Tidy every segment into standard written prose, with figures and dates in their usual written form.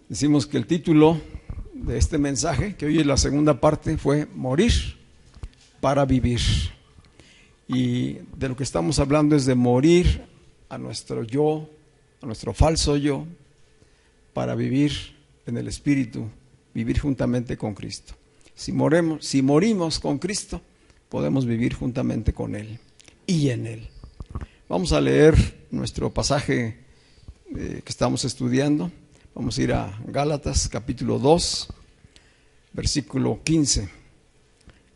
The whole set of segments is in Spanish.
Decimos que el título de este mensaje, que hoy es la segunda parte, fue Morir para vivir. Y de lo que estamos hablando es de morir a nuestro yo, a nuestro falso yo, para vivir en el Espíritu, vivir juntamente con Cristo. Si morimos con Cristo, podemos vivir juntamente con Él y en Él. Vamos a leer nuestro pasaje que estamos estudiando. Vamos a ir a Gálatas capítulo 2, versículo 15.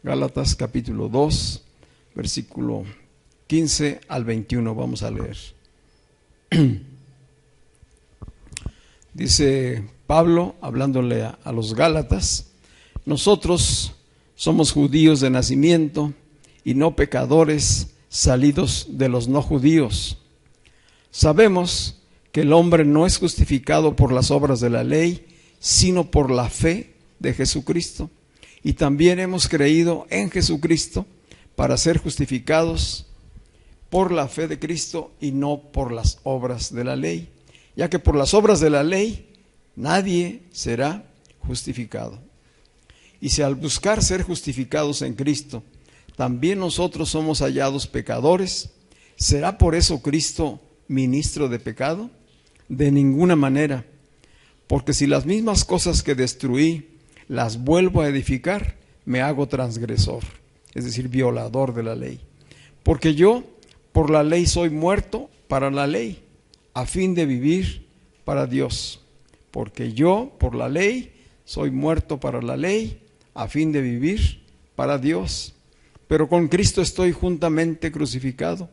Gálatas capítulo 2, versículo 15 al 21. Vamos a leer. Dice Pablo, hablándole a los Gálatas: nosotros somos judíos de nacimiento y no pecadores salidos de los no judíos. Sabemos que el hombre no es justificado por las obras de la ley, sino por la fe de Jesucristo. Y también hemos creído en Jesucristo para ser justificados por la fe de Cristo y no por las obras de la ley, ya que por las obras de la ley nadie será justificado. Y si al buscar ser justificados en Cristo, también nosotros somos hallados pecadores, ¿será por eso Cristo ministro de pecado? De ninguna manera, porque si las mismas cosas que destruí las vuelvo a edificar, me hago transgresor, es decir, violador de la ley. Porque yo por la ley soy muerto para la ley, a fin de vivir para Dios. Porque yo por la ley soy muerto para la ley, a fin de vivir para Dios. Pero con Cristo estoy juntamente crucificado,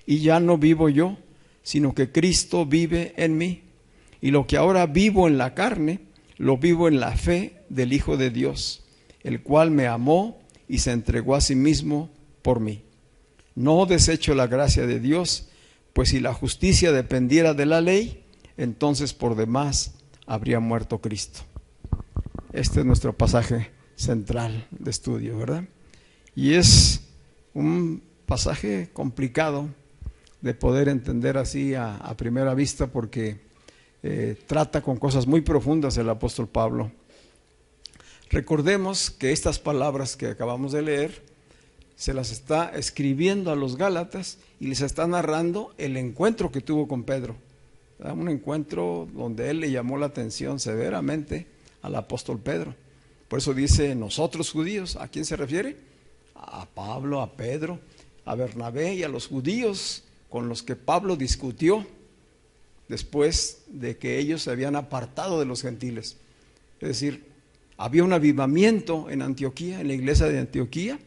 y ya no vivo yo, sino que Cristo vive en mí. Y lo que ahora vivo en la carne, lo vivo en la fe del Hijo de Dios, el cual me amó y se entregó a sí mismo por mí. No desecho la gracia de Dios, pues si la justicia dependiera de la ley, entonces por demás habría muerto Cristo. Este es nuestro pasaje central de estudio, ¿verdad? Y es un pasaje complicado de poder entender así a primera vista, porque trata con cosas muy profundas el apóstol Pablo. Recordemos que estas palabras que acabamos de leer se las está escribiendo a los Gálatas y les está narrando el encuentro que tuvo con Pedro, ¿verdad? Un encuentro donde él le llamó la atención severamente al apóstol Pedro. Por eso dice nosotros judíos. ¿A quién se refiere? A Pablo, a Pedro, a Bernabé y a los judíos con los que Pablo discutió después de que ellos se habían apartado de los gentiles. Es decir, había un avivamiento en Antioquía, en la iglesia de Antioquía.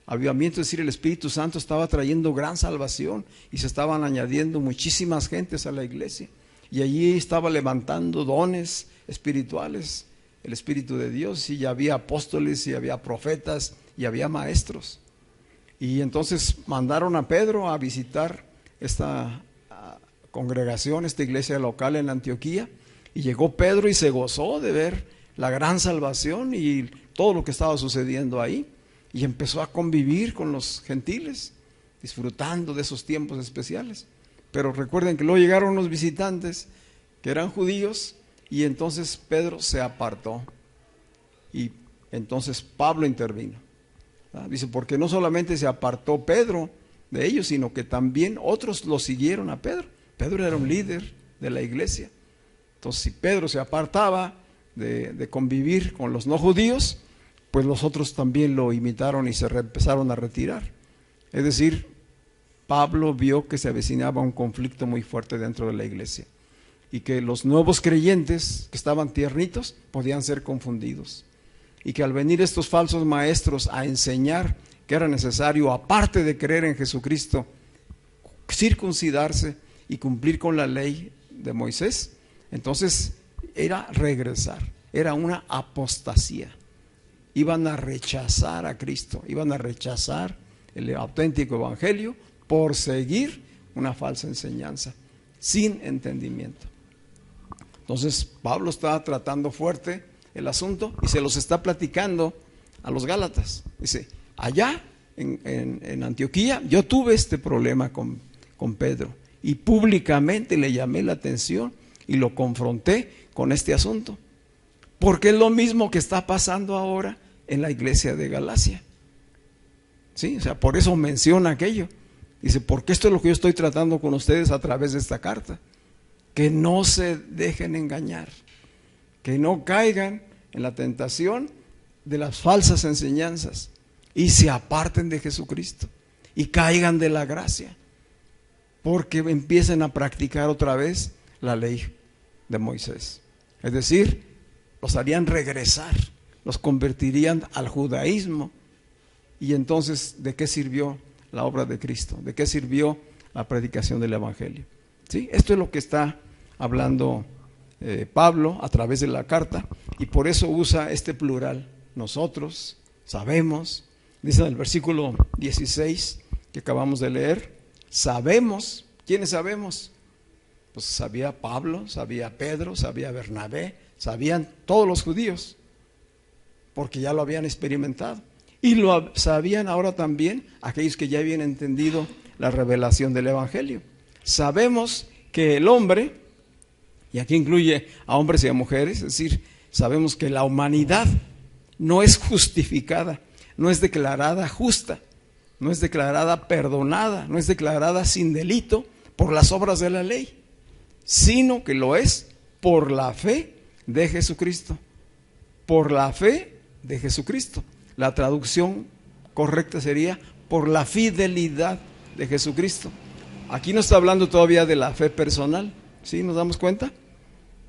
Avivamiento, es decir, el Espíritu Santo estaba trayendo gran salvación y se estaban añadiendo muchísimas gentes a la iglesia. Y allí estaba levantando dones espirituales el Espíritu de Dios, y ya había apóstoles, y había profetas, y había maestros. Y entonces mandaron a Pedro a visitar esta congregación, esta iglesia local en Antioquía, y llegó Pedro y se gozó de ver la gran salvación y todo lo que estaba sucediendo ahí, y empezó a convivir con los gentiles, disfrutando de esos tiempos especiales. Pero recuerden que luego llegaron los visitantes que eran judíos, y entonces Pedro se apartó, y entonces Pablo intervino. Dice, porque no solamente se apartó Pedro de ellos, sino que también otros lo siguieron a Pedro. Pedro era un líder de la iglesia. Entonces, si Pedro se apartaba de convivir con los no judíos, pues los otros también lo imitaron y se empezaron a retirar. Es decir, Pablo vio que se avecinaba un conflicto muy fuerte dentro de la iglesia, y que los nuevos creyentes que estaban tiernitos podían ser confundidos, y que al venir estos falsos maestros a enseñar que era necesario, aparte de creer en Jesucristo, circuncidarse y cumplir con la ley de Moisés, entonces era regresar, era una apostasía. Iban a rechazar a Cristo, iban a rechazar el auténtico evangelio por seguir una falsa enseñanza, sin entendimiento. Entonces Pablo está tratando fuerte el asunto y se los está platicando a los Gálatas. Dice, allá en Antioquía yo tuve este problema con Pedro y públicamente le llamé la atención y lo confronté con este asunto, porque es lo mismo que está pasando ahora en la iglesia de Galacia. ¿Sí? O sea, por eso menciona aquello. Dice, porque esto es lo que yo estoy tratando con ustedes a través de esta carta. Que no se dejen engañar, que no caigan en la tentación de las falsas enseñanzas y se aparten de Jesucristo y caigan de la gracia, porque empiecen a practicar otra vez la ley de Moisés. Es decir, los harían regresar, los convertirían al judaísmo. Y entonces, ¿de qué sirvió la obra de Cristo? ¿De qué sirvió la predicación del Evangelio? ¿Sí? Esto es lo que está hablando Pablo a través de la carta, y por eso usa este plural. Nosotros sabemos, dice en el versículo 16 que acabamos de leer, sabemos. ¿Quiénes sabemos? Pues sabía Pablo, sabía Pedro, sabía Bernabé, sabían todos los judíos, porque ya lo habían experimentado. Y lo sabían ahora también aquellos que ya habían entendido la revelación del Evangelio. Sabemos que el hombre, y aquí incluye a hombres y a mujeres, es decir, sabemos que la humanidad no es justificada, no es declarada justa, no es declarada perdonada, no es declarada sin delito por las obras de la ley, sino que lo es por la fe de Jesucristo. Por la fe de Jesucristo. La traducción correcta sería por la fidelidad de Jesucristo. Aquí no está hablando todavía de la fe personal, ¿sí? ¿Nos damos cuenta?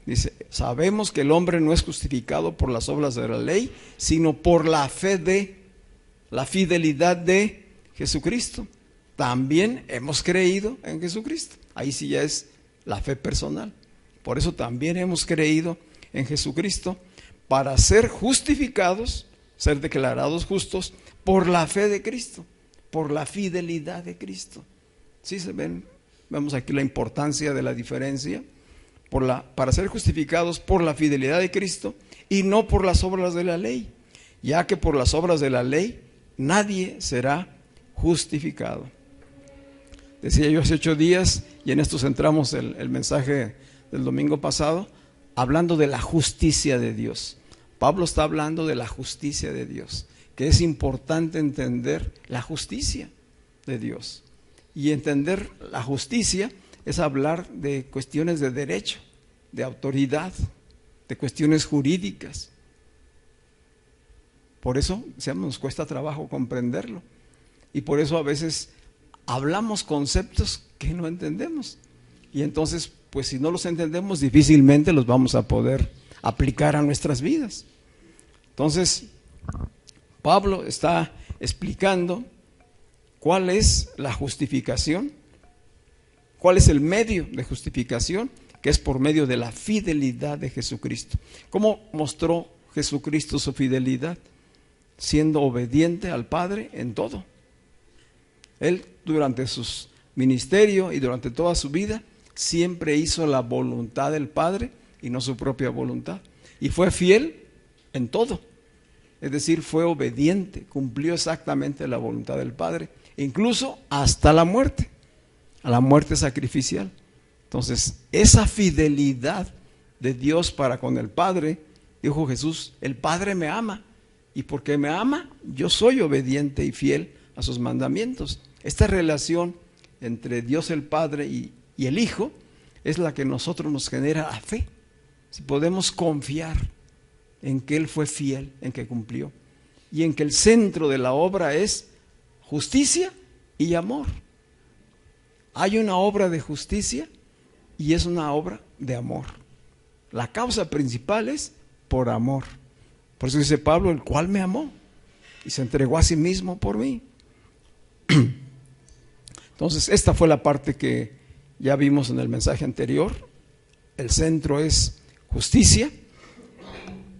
Dice, sabemos que el hombre no es justificado por las obras de la ley, sino por la fe de, la fidelidad de Jesucristo. También hemos creído en Jesucristo. Ahí sí ya es la fe personal. Por eso también hemos creído en Jesucristo para ser justificados, ser declarados justos por la fe de Cristo, por la fidelidad de Cristo. ¿Sí se ven? Vemos aquí la importancia de la diferencia. Para ser justificados por la fidelidad de Cristo y no por las obras de la ley, ya que por las obras de la ley nadie será justificado. Decía yo hace 8 días, y en esto centramos el mensaje del domingo pasado, hablando de la justicia de Dios. Pablo está hablando de la justicia de Dios, que es importante entender la justicia de Dios. Y entender la justicia es hablar de cuestiones de derecho, de autoridad, de cuestiones jurídicas. Por eso nos cuesta trabajo comprenderlo. Y por eso a veces hablamos conceptos que no entendemos. Y entonces, pues si no los entendemos, difícilmente los vamos a poder aplicar a nuestras vidas. Entonces, Pablo está explicando cuál es la justificación, cuál es el medio de justificación, que es por medio de la fidelidad de Jesucristo. ¿Cómo mostró Jesucristo su fidelidad? Siendo obediente al Padre en todo. Él durante su ministerio y durante toda su vida siempre hizo la voluntad del Padre y no su propia voluntad. Y fue fiel en todo. Es decir, fue obediente, cumplió exactamente la voluntad del Padre, incluso hasta la muerte, a la muerte sacrificial. Entonces, esa fidelidad de Dios para con el Padre, dijo Jesús, el Padre me ama, y porque me ama, yo soy obediente y fiel a sus mandamientos. Esta relación entre Dios el Padre y el Hijo es la que nosotros nos genera la fe. Si podemos confiar en que Él fue fiel, en que cumplió, y en que el centro de la obra es justicia y amor. Hay una obra de justicia y es una obra de amor. La causa principal es por amor. Por eso dice Pablo, el cual me amó y se entregó a sí mismo por mí. Entonces, esta fue la parte que ya vimos en el mensaje anterior. El centro es justicia,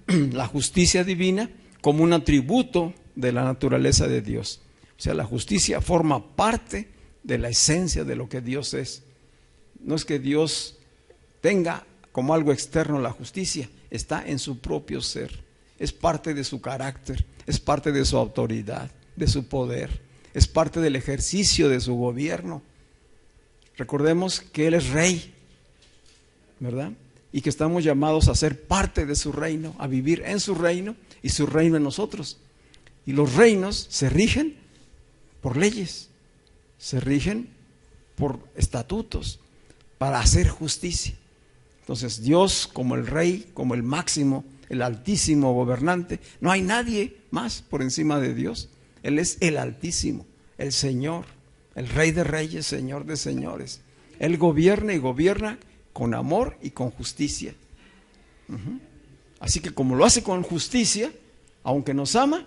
la justicia divina como un atributo de la naturaleza de Dios. O sea, la justicia forma parte de la esencia de lo que Dios es. No es que Dios tenga como algo externo la justicia, está en su propio ser, es parte de su carácter, es parte de su autoridad, de su poder, es parte del ejercicio de su gobierno. Recordemos que Él es rey, ¿verdad? Y que estamos llamados a ser parte de su reino, a vivir en su reino y su reino en nosotros. Y los reinos se rigen por leyes, se rigen por estatutos para hacer justicia. Entonces Dios, como el rey, como el máximo, el altísimo gobernante, no hay nadie más por encima de Dios. Él es el Altísimo, el Señor, el Rey de Reyes, Señor de Señores. Él gobierna y gobierna con amor y con justicia. Así que como lo hace con justicia, aunque nos ama,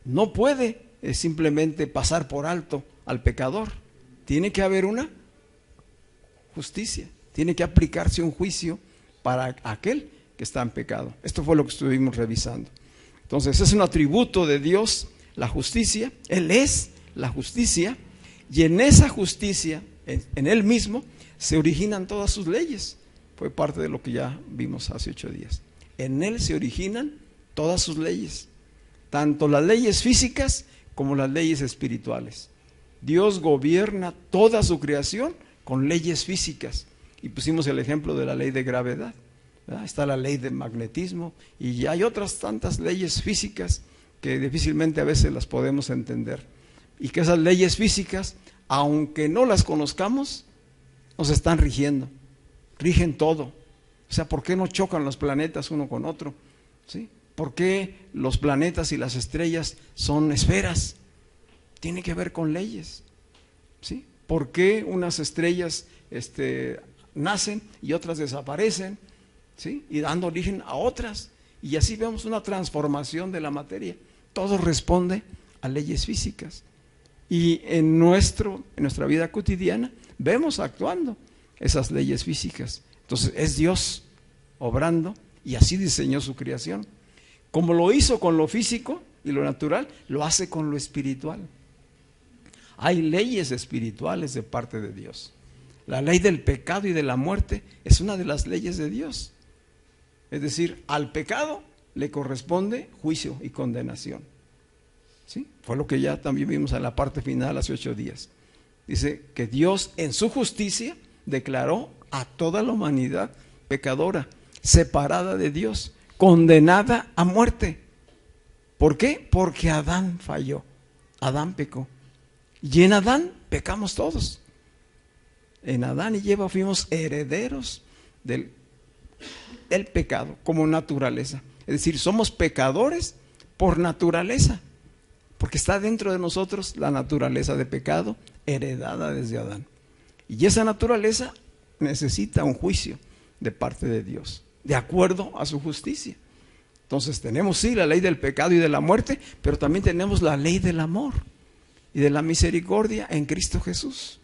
no puede simplemente pasar por alto al pecador. Tiene que haber una justicia, tiene que aplicarse un juicio para aquel que está en pecado. Esto fue lo que estuvimos revisando. Entonces es un atributo de Dios, la justicia. Él es la justicia, y en esa justicia, en Él mismo, se originan todas sus leyes. Fue parte de lo que ya vimos hace 8 días. En Él se originan todas sus leyes, tanto las leyes físicas como las leyes espirituales. Dios gobierna toda su creación con leyes físicas, y pusimos el ejemplo de la ley de gravedad, ¿verdad? Está la ley de magnetismo, y hay otras tantas leyes físicas que difícilmente a veces las podemos entender, y que esas leyes físicas, aunque no las conozcamos, nos están rigiendo, rigen todo. O sea, ¿por qué no chocan los planetas uno con otro? ¿Sí? ¿Por qué los planetas y las estrellas son esferas? Tiene que ver con leyes, ¿sí? ¿Por qué unas estrellas nacen y otras desaparecen, ¿sí? Y dando origen a otras? Y así vemos una transformación de la materia. Todo responde a leyes físicas. Y en nuestra vida cotidiana vemos actuando esas leyes físicas. Entonces es Dios obrando, y así diseñó su creación. Como lo hizo con lo físico y lo natural, lo hace con lo espiritual. Hay leyes espirituales de parte de Dios. La ley del pecado y de la muerte es una de las leyes de Dios. Es decir, al pecado le corresponde juicio y condenación. ¿Sí? Fue lo que ya también vimos en la parte final hace 8 días. Dice que Dios en su justicia declaró a toda la humanidad pecadora, separada de Dios, condenada a muerte. ¿Por qué? Porque Adán falló, Adán pecó. Y en Adán pecamos todos. En Adán y Eva fuimos herederos del pecado como naturaleza. Es decir, somos pecadores por naturaleza, porque está dentro de nosotros la naturaleza de pecado heredada desde Adán. Y esa naturaleza necesita un juicio de parte de Dios, de acuerdo a su justicia. Entonces tenemos sí la ley del pecado y de la muerte, pero también tenemos la ley del amor y de la misericordia en Cristo Jesús,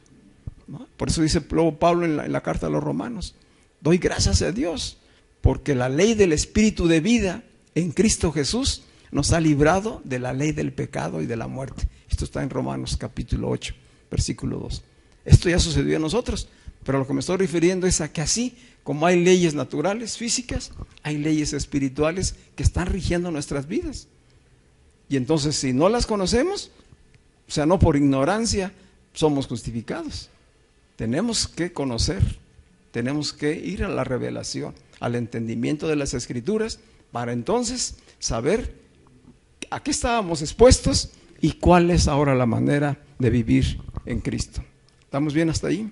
¿no? Por eso dice Pablo en la carta a los Romanos: doy gracias a Dios porque la ley del Espíritu de vida en Cristo Jesús nos ha librado de la ley del pecado y de la muerte. Esto está en Romanos capítulo 8, versículo 2. Esto ya sucedió a nosotros, pero lo que me estoy refiriendo es a que así como hay leyes naturales, físicas, hay leyes espirituales que están rigiendo nuestras vidas. Y entonces, si no las conocemos, o sea, no por ignorancia somos justificados. Tenemos que conocer, tenemos que ir a la revelación, al entendimiento de las Escrituras, para entonces saber a qué estábamos expuestos y cuál es ahora la manera de vivir en Cristo. ¿Estamos bien hasta ahí?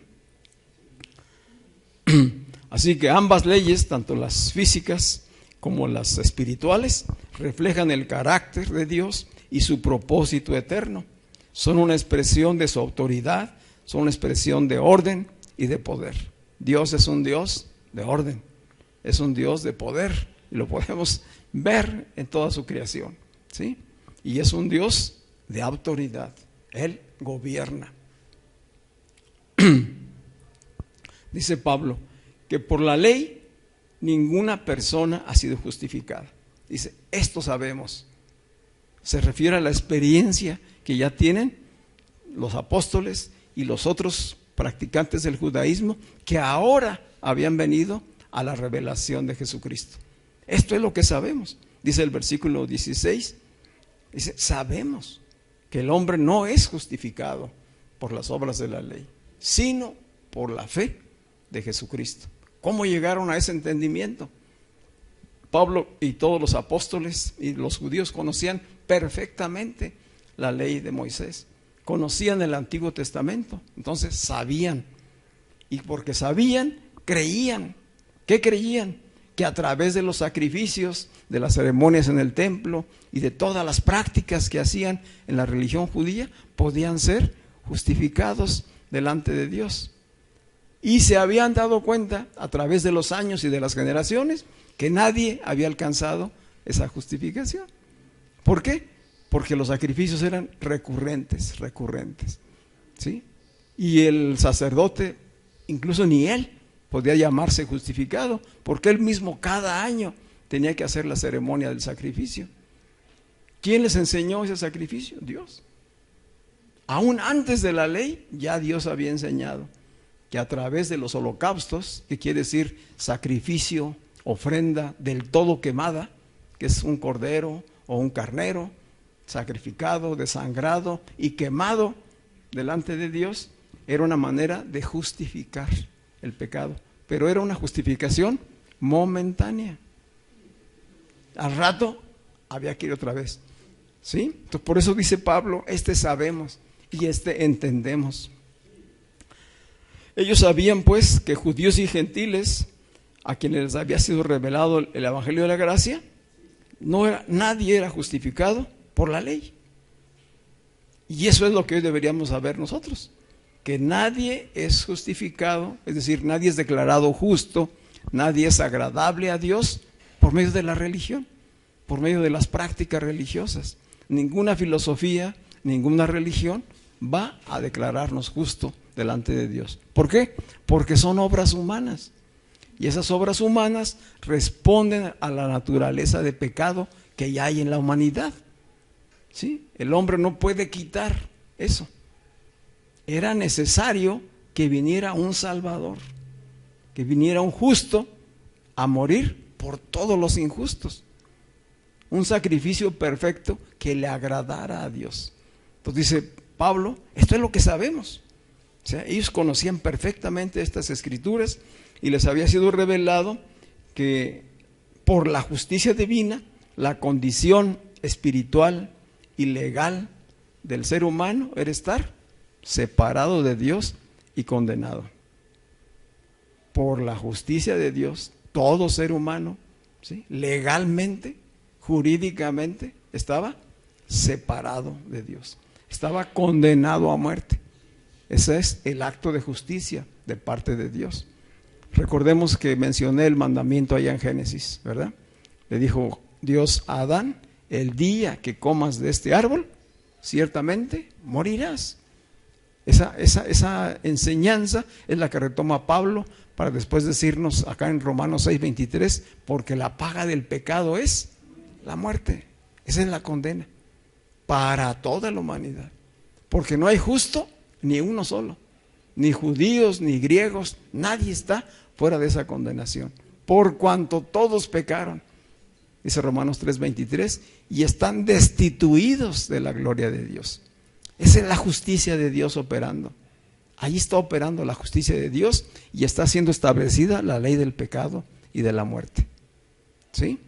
Así que ambas leyes, tanto las físicas como las espirituales, reflejan el carácter de Dios y su propósito eterno. Son una expresión de su autoridad, son una expresión de orden y de poder. Dios es un Dios de orden, es un Dios de poder, y lo podemos ver en toda su creación, ¿sí? Y es un Dios de autoridad. Él gobierna. Dice Pablo que por la ley ninguna persona ha sido justificada. Dice, esto sabemos. Se refiere a la experiencia que ya tienen los apóstoles y los otros practicantes del judaísmo que ahora habían venido a la revelación de Jesucristo. Esto es lo que sabemos. Dice el versículo 16, dice, sabemos que el hombre no es justificado por las obras de la ley, sino por la fe de Jesucristo. ¿Cómo llegaron a ese entendimiento? Pablo y todos los apóstoles y los judíos conocían perfectamente la ley de Moisés, conocían el Antiguo Testamento, entonces sabían, y porque sabían, creían. ¿Qué creían? Que a través de los sacrificios, de las ceremonias en el templo y de todas las prácticas que hacían en la religión judía, podían ser justificados delante de Dios. Y se habían dado cuenta a través de los años y de las generaciones que nadie había alcanzado esa justificación. ¿Por qué? Porque los sacrificios eran recurrentes, ¿sí? Y el sacerdote, incluso ni él podía llamarse justificado, porque él mismo cada año tenía que hacer la ceremonia del sacrificio. ¿Quién les enseñó ese sacrificio? Dios. Aún antes de la ley, ya Dios había enseñado que a través de los holocaustos, que quiere decir sacrificio, ofrenda del todo quemada, que es un cordero o un carnero, sacrificado, desangrado y quemado delante de Dios, era una manera de justificar el pecado, pero era una justificación momentánea. Al rato había que ir otra vez, ¿sí? Entonces, por eso dice Pablo, sabemos y entendemos. Ellos sabían pues que judíos y gentiles a quienes les había sido revelado el evangelio de la gracia, nadie era justificado por la ley. Y eso es lo que hoy deberíamos saber nosotros, que nadie es justificado, es decir, nadie es declarado justo, nadie es agradable a Dios por medio de la religión, por medio de las prácticas religiosas. Ninguna filosofía, ninguna religión va a declararnos justo delante de Dios. ¿Por qué? Porque son obras humanas. Y esas obras humanas responden a la naturaleza de pecado que ya hay en la humanidad. ¿Sí? El hombre no puede quitar eso. Era necesario que viniera un Salvador, que viniera un justo a morir por todos los injustos. Un sacrificio perfecto que le agradara a Dios. Entonces dice Pablo, esto es lo que sabemos. O sea, ellos conocían perfectamente estas escrituras y les había sido revelado que por la justicia divina, la condición espiritual y legal del ser humano era estar separado de Dios y condenado. Por la justicia de Dios, todo ser humano, ¿sí?, legalmente, jurídicamente, estaba separado de Dios, estaba condenado a muerte. Ese es el acto de justicia de parte de Dios. Recordemos que mencioné el mandamiento allá en Génesis, ¿verdad? Le dijo Dios a Adán, el día que comas de este árbol, ciertamente morirás. Esa enseñanza es la que retoma Pablo para después decirnos acá en Romanos 6:23, porque la paga del pecado es la muerte. Esa es la condena para toda la humanidad, porque no hay justo ni uno solo, ni judíos ni griegos, nadie está fuera de esa condenación, por cuanto todos pecaron, dice Romanos 3:23, y están destituidos de la gloria de Dios. Esa es la justicia de Dios operando. Ahí está operando la justicia de Dios y está siendo establecida la ley del pecado y de la muerte. ¿Sí?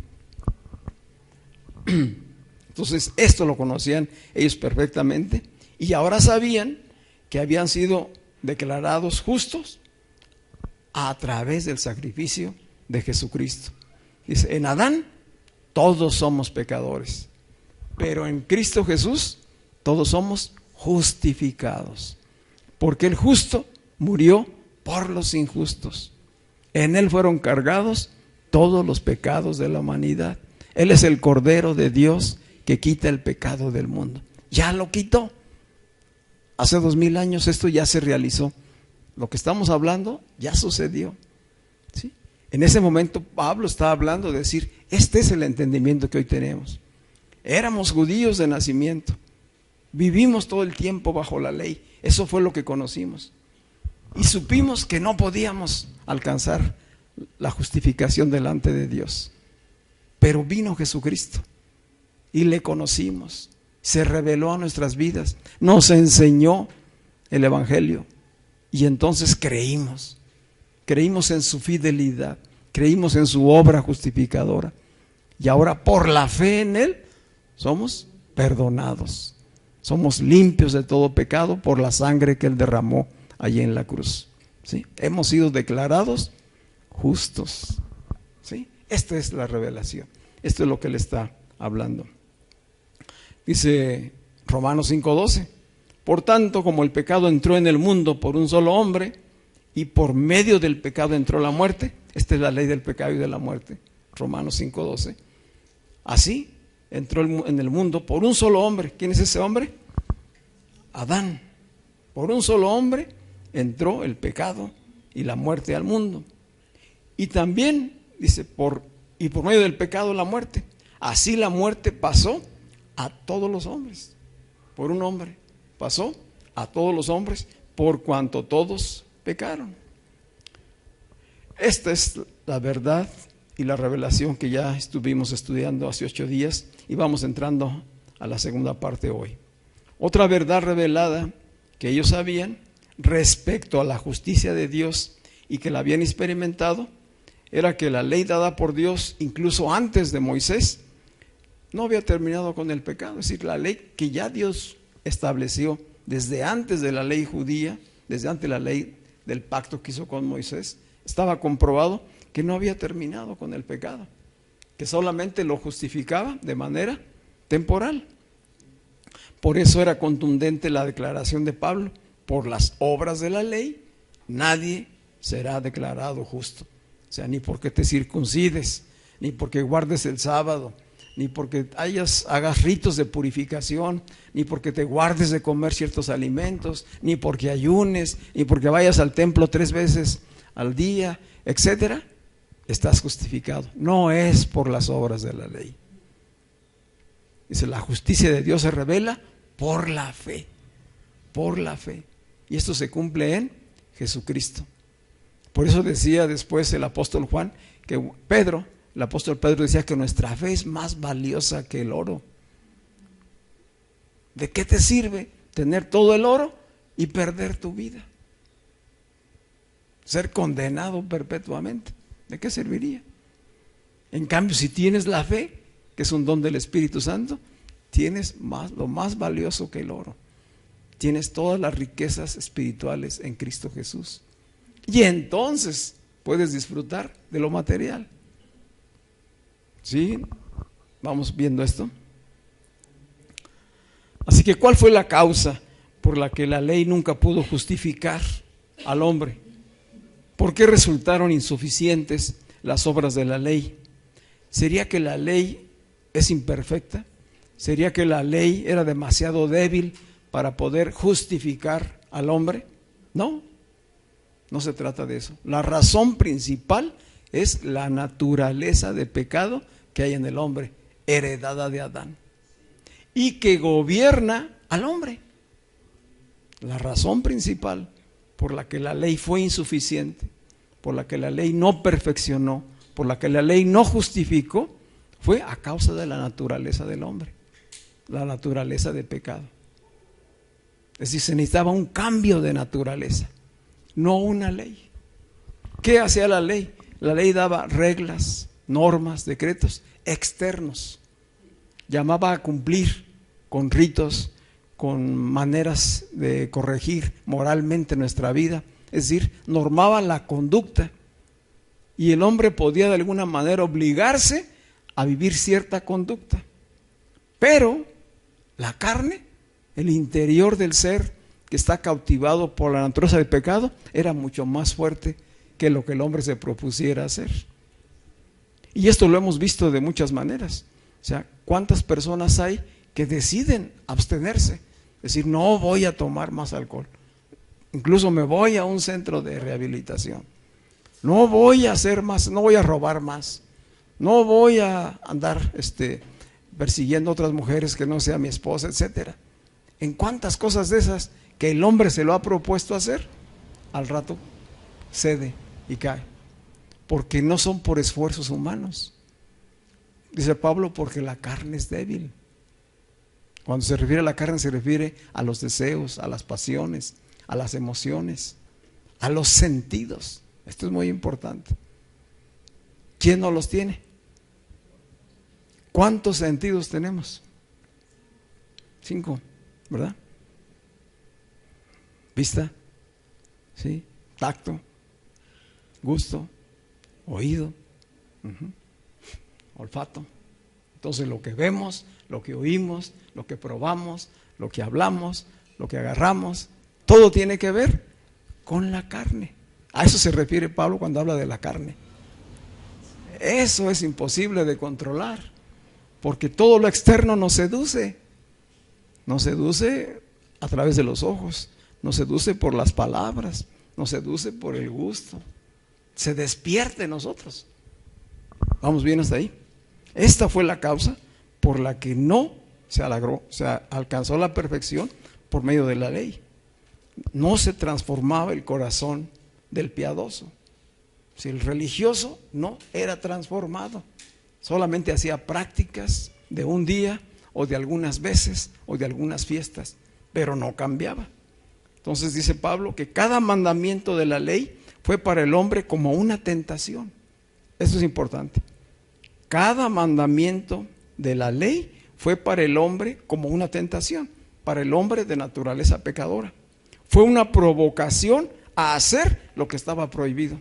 Entonces, esto lo conocían ellos perfectamente y ahora sabían que habían sido declarados justos a través del sacrificio de Jesucristo. Dice, en Adán todos somos pecadores, pero en Cristo Jesús todos somos justificados, porque el justo murió por los injustos. En él fueron cargados todos los pecados de la humanidad. Él es el Cordero de Dios que quita el pecado del mundo. Ya lo quitó. Hace 2000 años esto ya se realizó. Lo que estamos hablando ya sucedió. ¿Sí? En ese momento Pablo estaba hablando de decir, este es el entendimiento que hoy tenemos. Éramos judíos de nacimiento, Vivimos todo el tiempo bajo la ley. Eso fue lo que conocimos. Y supimos que no podíamos alcanzar la justificación delante de Dios. Pero vino Jesucristo y le conocimos. Se reveló a nuestras vidas. Nos enseñó el Evangelio. Y entonces creímos. Creímos en su fidelidad. Creímos en su obra justificadora. Y ahora por la fe en Él somos perdonados. Somos limpios de todo pecado por la sangre que Él derramó allí en la cruz. ¿Sí? Hemos sido declarados justos. ¿Sí? Esta es la revelación. Esto es lo que Él está hablando. Dice Romanos 5:12. Por tanto, como el pecado entró en el mundo por un solo hombre, y por medio del pecado entró la muerte. Esta es la ley del pecado y de la muerte. Romanos 5:12. Así entró en el mundo por un solo hombre. ¿Quién es ese hombre? Adán. Por un solo hombre entró el pecado y la muerte al mundo. Y también, dice, por medio del pecado la muerte. Así la muerte pasó a todos los hombres. Por un hombre pasó a todos los hombres por cuanto todos pecaron. Esta es la verdad y la revelación que ya estuvimos estudiando hace 8 días y vamos entrando a la segunda parte hoy. Otra verdad revelada que ellos sabían respecto a la justicia de Dios y que la habían experimentado era que la ley dada por Dios incluso antes de Moisés no había terminado con el pecado. Es decir, la ley que ya Dios estableció desde antes de la ley judía, desde antes de la ley del pacto que hizo con Moisés, estaba comprobado que no había terminado con el pecado, que solamente lo justificaba de manera temporal. Por eso era contundente la declaración de Pablo: por las obras de la ley nadie será declarado justo. O sea, ni porque te circuncides, ni porque guardes el sábado, ni porque hagas ritos de purificación, ni porque te guardes de comer ciertos alimentos, ni porque ayunes, ni porque vayas al templo 3 veces al día, etcétera, estás justificado. No es por las obras de la ley. Dice, la justicia de Dios se revela por la fe, por la fe. Y esto se cumple en Jesucristo. Por eso decía después el apóstol Juan, que el apóstol Pedro decía que nuestra fe es más valiosa que el oro. ¿De qué te sirve tener todo el oro y perder tu vida? Ser condenado perpetuamente. ¿De qué serviría? En cambio, si tienes la fe, que es un don del Espíritu Santo, tienes lo más valioso que el oro. Tienes todas las riquezas espirituales en Cristo Jesús. Y entonces puedes disfrutar de lo material. ¿Sí? Vamos viendo esto. Así que, ¿cuál fue la causa por la que la ley nunca pudo justificar al hombre? ¿Por qué resultaron insuficientes las obras de la ley? ¿Sería que la ley es imperfecta? ¿Sería que la ley era demasiado débil para poder justificar al hombre? No, no se trata de eso. La razón principal es la naturaleza de pecado que hay en el hombre, heredada de Adán, y que gobierna al hombre. La razón principal por la que la ley fue insuficiente, por la que la ley no perfeccionó, por la que la ley no justificó, fue a causa de la naturaleza del hombre, la naturaleza de pecado. Es decir, se necesitaba un cambio de naturaleza, no una ley. ¿Qué hacía la ley? La ley daba reglas, normas, decretos externos. Llamaba a cumplir con ritos, con maneras de corregir moralmente nuestra vida. Es decir, normaba la conducta. Y el hombre podía de alguna manera obligarse a vivir cierta conducta. Pero la carne, el interior del ser que está cautivado por la naturaleza del pecado, era mucho más fuerte que lo que el hombre se propusiera hacer. Y esto lo hemos visto de muchas maneras. O sea, ¿cuántas personas hay que deciden abstenerse? Es decir, no voy a tomar más alcohol. Incluso me voy a un centro de rehabilitación. No voy a hacer más, no voy a robar más. No voy a andar persiguiendo a otras mujeres que no sea mi esposa, etcétera. ¿En cuántas cosas de esas que el hombre se lo ha propuesto hacer, al rato cede y cae? Porque no son por esfuerzos humanos. Dice Pablo, porque la carne es débil. Cuando se refiere a la carne, se refiere a los deseos, a las pasiones, a las emociones, a los sentidos. Esto es muy importante. ¿Quién no los tiene? ¿Cuántos sentidos tenemos? 5, ¿verdad? Vista, ¿sí? Tacto, gusto, oído, olfato. Entonces lo que vemos, lo que oímos, lo que probamos, lo que hablamos, lo que agarramos, todo tiene que ver con la carne. A eso se refiere Pablo cuando habla de la carne. Eso es imposible de controlar, porque todo lo externo nos seduce. Nos seduce a través de los ojos, nos seduce por las palabras, nos seduce por el gusto. Se despierta en nosotros. ¿Vamos bien hasta ahí? Esta fue la causa por la que no se alcanzó la perfección por medio de la ley. No se transformaba el corazón del piadoso. Si el religioso no era transformado, solamente hacía prácticas de un día o de algunas veces o de algunas fiestas, pero no cambiaba. Entonces dice Pablo que cada mandamiento de la ley fue para el hombre como una tentación. Eso es importante. Cada mandamiento de la ley fue para el hombre como una tentación, para el hombre de naturaleza pecadora. Fue una provocación a hacer lo que estaba prohibido.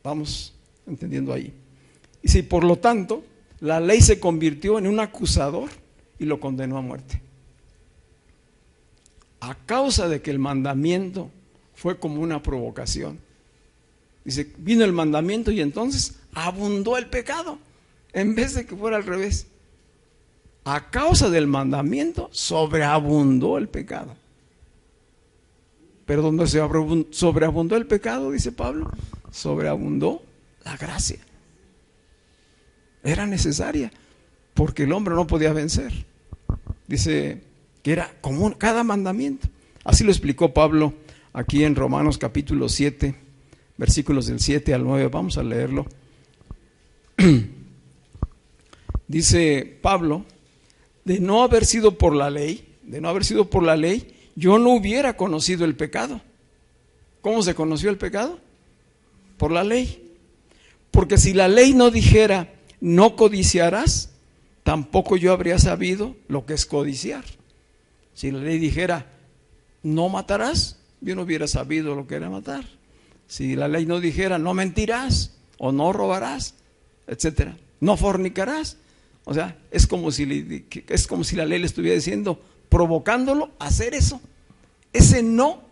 Vamos entendiendo ahí. Y si por lo tanto la ley se convirtió en un acusador y lo condenó a muerte. A causa de que el mandamiento fue como una provocación. Dice, vino el mandamiento y entonces abundó el pecado, en vez de que fuera al revés. A causa del mandamiento sobreabundó el pecado. Pero donde sobreabundó el pecado, dice Pablo, sobreabundó la gracia. Era necesaria, porque el hombre no podía vencer. Dice que era común cada mandamiento. Así lo explicó Pablo aquí en Romanos capítulo 7, versículos del 7 al 9. Vamos a leerlo. Dice Pablo, de no haber sido por la ley, yo no hubiera conocido el pecado. ¿Cómo se conoció el pecado? Por la ley. Porque si la ley no dijera, no codiciarás, tampoco yo habría sabido lo que es codiciar. Si la ley dijera, no matarás, yo no hubiera sabido lo que era matar. Si la ley no dijera, no mentirás, o no robarás, etcétera, no fornicarás. O sea, es como si la ley le estuviera diciendo, provocándolo a hacer eso. Ese no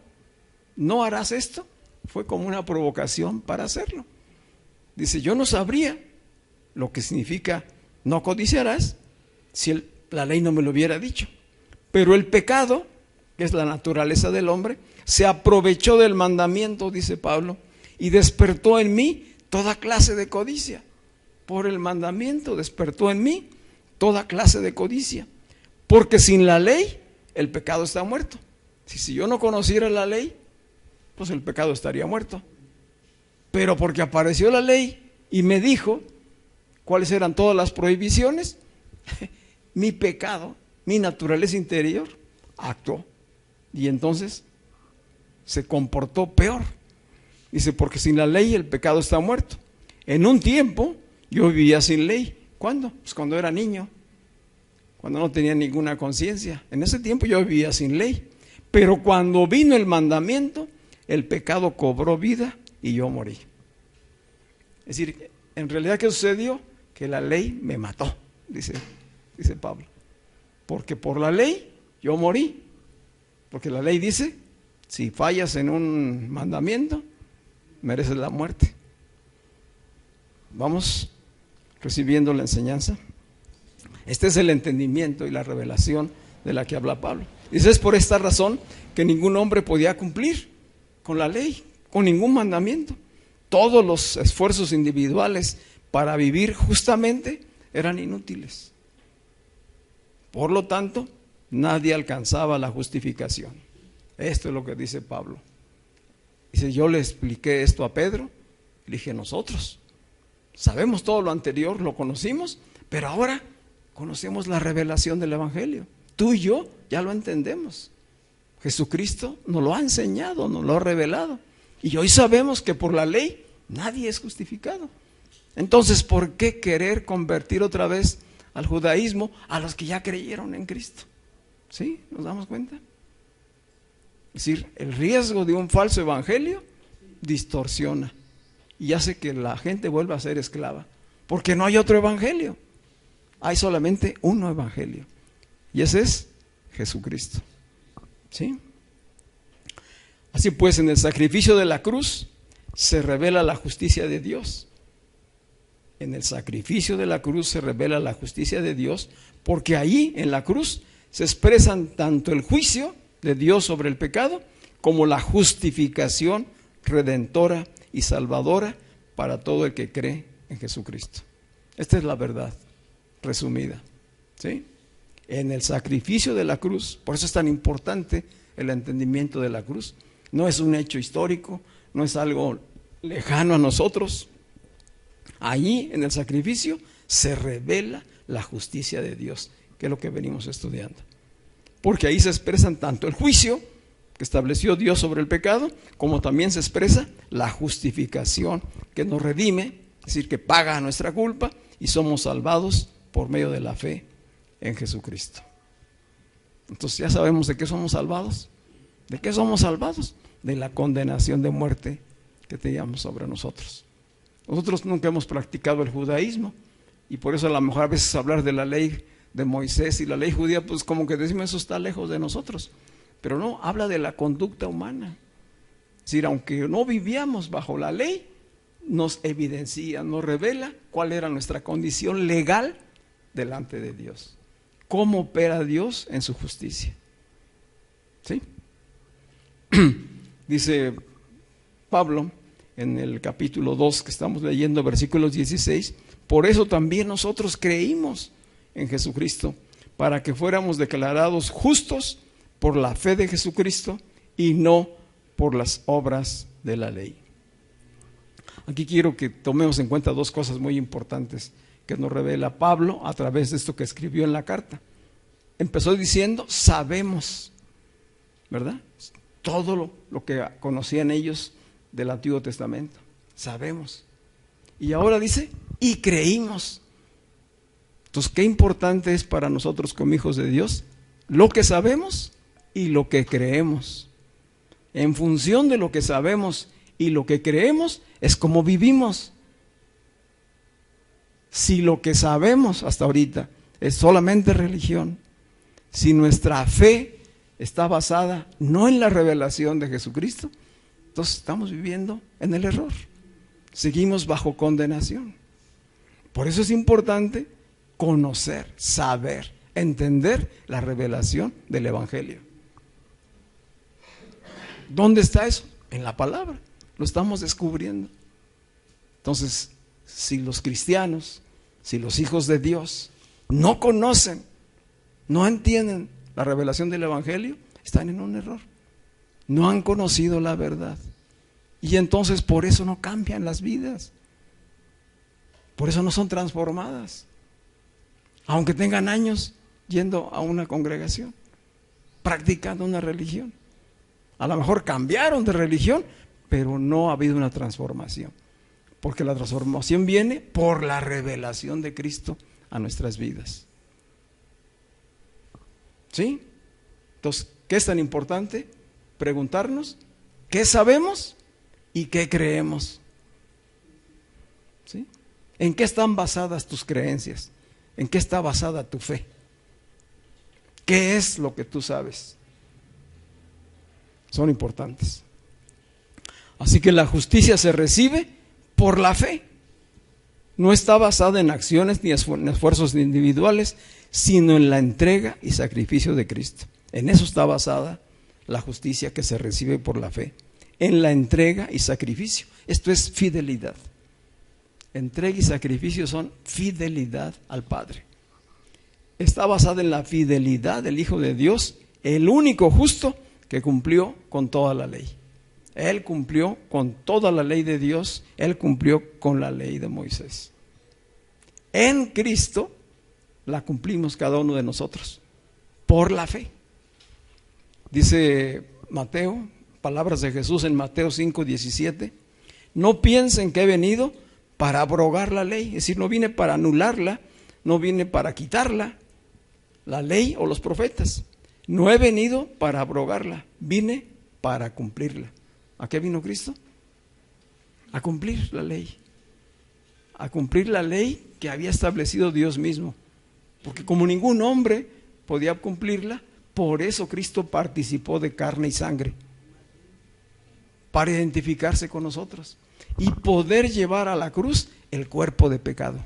harás esto, fue como una provocación para hacerlo. Dice, yo no sabría lo que significa no codiciarás si la ley no me lo hubiera dicho. Pero el pecado, que es la naturaleza del hombre, se aprovechó del mandamiento, dice Pablo, y despertó en mí toda clase de codicia. Por el mandamiento despertó en mí toda clase de codicia. Porque sin la ley, el pecado está muerto. Si yo no conociera la ley, pues el pecado estaría muerto. Pero porque apareció la ley y me dijo cuáles eran todas las prohibiciones, mi pecado, mi naturaleza interior, actuó. Y entonces se comportó peor. Dice, porque sin la ley el pecado está muerto. En un tiempo yo vivía sin ley. ¿Cuándo? Pues cuando era niño, cuando no tenía ninguna conciencia. En ese tiempo yo vivía sin ley. Pero cuando vino el mandamiento, el pecado cobró vida y yo morí. Es decir, en realidad, ¿qué sucedió? Que la ley me mató, dice Pablo. Porque por la ley yo morí. Porque la ley dice, si fallas en un mandamiento, mereces la muerte. Vamos recibiendo la enseñanza. Este es el entendimiento y la revelación de la que habla Pablo. Dice, es por esta razón que ningún hombre podía cumplir con la ley, con ningún mandamiento. Todos los esfuerzos individuales para vivir justamente eran inútiles. Por lo tanto, nadie alcanzaba la justificación. Esto es lo que dice Pablo. Dice, yo le expliqué esto a Pedro, le dije, nosotros sabemos todo lo anterior, lo conocimos, pero ahora conocemos la revelación del Evangelio. Tú y yo ya lo entendemos. Jesucristo nos lo ha enseñado, nos lo ha revelado. Y hoy sabemos que por la ley nadie es justificado. Entonces, ¿por qué querer convertir otra vez al judaísmo a los que ya creyeron en Cristo? ¿Sí? ¿Nos damos cuenta? Es decir, el riesgo de un falso evangelio distorsiona y hace que la gente vuelva a ser esclava, porque no hay otro evangelio, hay solamente uno evangelio, y ese es Jesucristo. ¿Sí? Así pues, en el sacrificio de la cruz se revela la justicia de Dios. En el sacrificio de la cruz se revela la justicia de Dios, porque ahí en la cruz se expresan tanto el juicio de Dios sobre el pecado como la justificación redentora y salvadora para todo el que cree en Jesucristo. Esta es la verdad resumida, ¿sí? En el sacrificio de la cruz, por eso es tan importante el entendimiento de la cruz. No es un hecho histórico, no es algo lejano a nosotros. Allí en el sacrificio se revela la justicia de Dios, que es lo que venimos estudiando. Porque ahí se expresan tanto el juicio que estableció Dios sobre el pecado, como también se expresa la justificación que nos redime, es decir, que paga nuestra culpa y somos salvados por medio de la fe en Jesucristo. Entonces ya sabemos de qué somos salvados. ¿De qué somos salvados? De la condenación de muerte que teníamos sobre nosotros. Nosotros nunca hemos practicado el judaísmo y por eso a lo mejor a veces hablar de la ley de Moisés y la ley judía, pues como que decimos eso está lejos de nosotros, pero no, habla de la conducta humana. Es decir, aunque no vivíamos bajo la ley, nos evidencia, nos revela cuál era nuestra condición legal delante de Dios, cómo opera Dios en su justicia. ¿Sí? Dice Pablo en el capítulo 2 que estamos leyendo, versículos 16, por eso también nosotros creímos en Jesucristo, para que fuéramos declarados justos por la fe de Jesucristo y no por las obras de la ley. Aquí quiero que tomemos en cuenta dos cosas muy importantes que nos revela Pablo a través de esto que escribió en la carta. Empezó diciendo, sabemos, ¿verdad? Todo lo que conocían ellos del Antiguo Testamento, sabemos. Y ahora dice, y creímos. Entonces, qué importante es para nosotros como hijos de Dios lo que sabemos y lo que creemos. En función de lo que sabemos y lo que creemos es como vivimos. Si lo que sabemos hasta ahorita es solamente religión, si nuestra fe está basada no en la revelación de Jesucristo, entonces estamos viviendo en el error. Seguimos bajo condenación. Por eso es importante conocer, saber, entender la revelación del Evangelio. ¿Dónde está eso? En la palabra. Lo estamos descubriendo. Entonces, si los cristianos, si los hijos de Dios no conocen, no entienden la revelación del Evangelio, están en un error. No han conocido la verdad. Y entonces por eso no cambian las vidas. Por eso no son transformadas. Aunque tengan años yendo a una congregación, practicando una religión. A lo mejor cambiaron de religión, pero no ha habido una transformación. Porque la transformación viene por la revelación de Cristo a nuestras vidas. ¿Sí? Entonces, ¿qué es tan importante? Preguntarnos qué sabemos y qué creemos. ¿Sí? ¿En qué están basadas tus creencias? ¿En qué está basada tu fe? ¿Qué es lo que tú sabes? Son importantes. Así que la justicia se recibe por la fe. No está basada en acciones ni en esfuerzos individuales, sino en la entrega y sacrificio de Cristo. En eso está basada la justicia que se recibe por la fe. En la entrega y sacrificio. Esto es fidelidad. Entrega y sacrificio son fidelidad al Padre. está basada en la fidelidad del Hijo de Dios, el único justo que cumplió con toda la ley. Él cumplió con toda la ley de Dios, Él cumplió con la ley de Moisés. En Cristo la cumplimos cada uno de nosotros, por la fe. Dice Mateo, palabras de Jesús en Mateo 5:17, no piensen que he venido para abrogar la ley, es decir, no vine para anularla, no vine para quitarla, la ley o los profetas. No he venido para abrogarla, vine para cumplirla. ¿A qué vino Cristo? A cumplir la ley. A cumplir la ley que había establecido Dios mismo. Porque como ningún hombre podía cumplirla, por eso Cristo participó de carne y sangre. Para identificarse con nosotros y poder llevar a la cruz el cuerpo de pecado.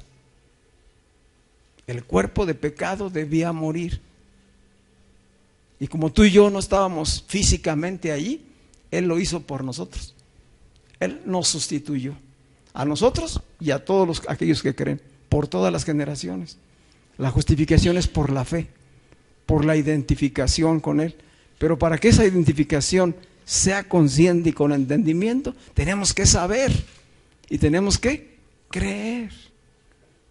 El cuerpo de pecado debía morir. Y como tú y yo no estábamos físicamente allí, Él lo hizo por nosotros. Él nos sustituyó. A nosotros y a todos aquellos que creen, por todas las generaciones. La justificación es por la fe, por la identificación con Él. Pero para que esa identificación sea consciente y con entendimiento, tenemos que saber y tenemos que creer.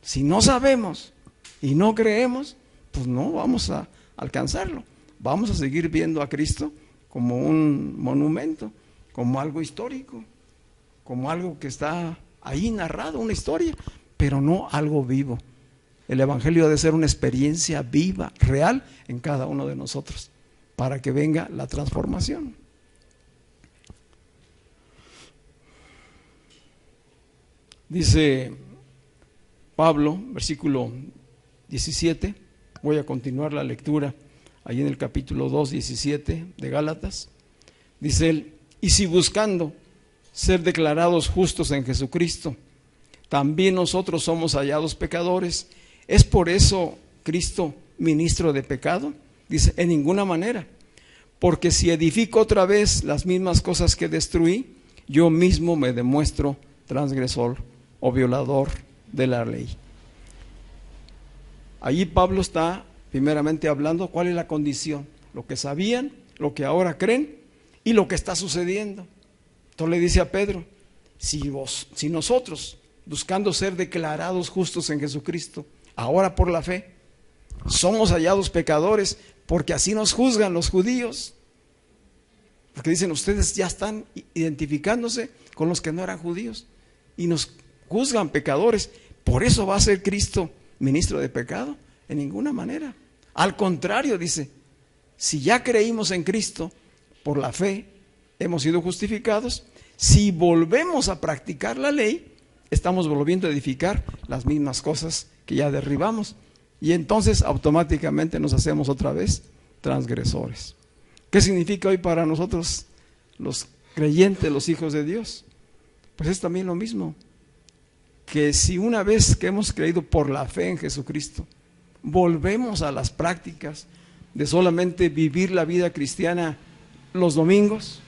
Si no sabemos y no creemos, pues no vamos a alcanzarlo. Vamos a seguir viendo a Cristo como un monumento, como algo histórico, como algo que está ahí narrado, una historia, pero no algo vivo. El Evangelio ha de ser una experiencia viva, real en cada uno de nosotros, para que venga la transformación. Dice Pablo, versículo 17, voy a continuar la lectura ahí en el capítulo 2, 17 de Gálatas. Dice él, y si buscando ser declarados justos en Jesucristo, también nosotros somos hallados pecadores, ¿es por eso Cristo ministro de pecado? Dice, en ninguna manera, porque si edifico otra vez las mismas cosas que destruí, yo mismo me demuestro transgresor o violador de la ley. Allí Pablo está primeramente hablando cuál es la condición, lo que sabían, lo que ahora creen y lo que está sucediendo. Entonces le dice a Pedro, si nosotros, buscando ser declarados justos en Jesucristo, ahora por la fe, somos hallados pecadores, porque así nos juzgan los judíos, porque dicen, ustedes ya están identificándose con los que no eran judíos y nos juzgan pecadores, por eso va a ser Cristo ministro de pecado. En ninguna manera. Al contrario, dice, si ya creímos en Cristo, por la fe hemos sido justificados, si volvemos a practicar la ley, estamos volviendo a edificar las mismas cosas que ya derribamos, y entonces automáticamente nos hacemos otra vez transgresores. ¿Qué significa hoy para nosotros los creyentes, los hijos de Dios? Pues es también lo mismo, que si una vez que hemos creído por la fe en Jesucristo, volvemos a las prácticas de solamente vivir la vida cristiana los domingos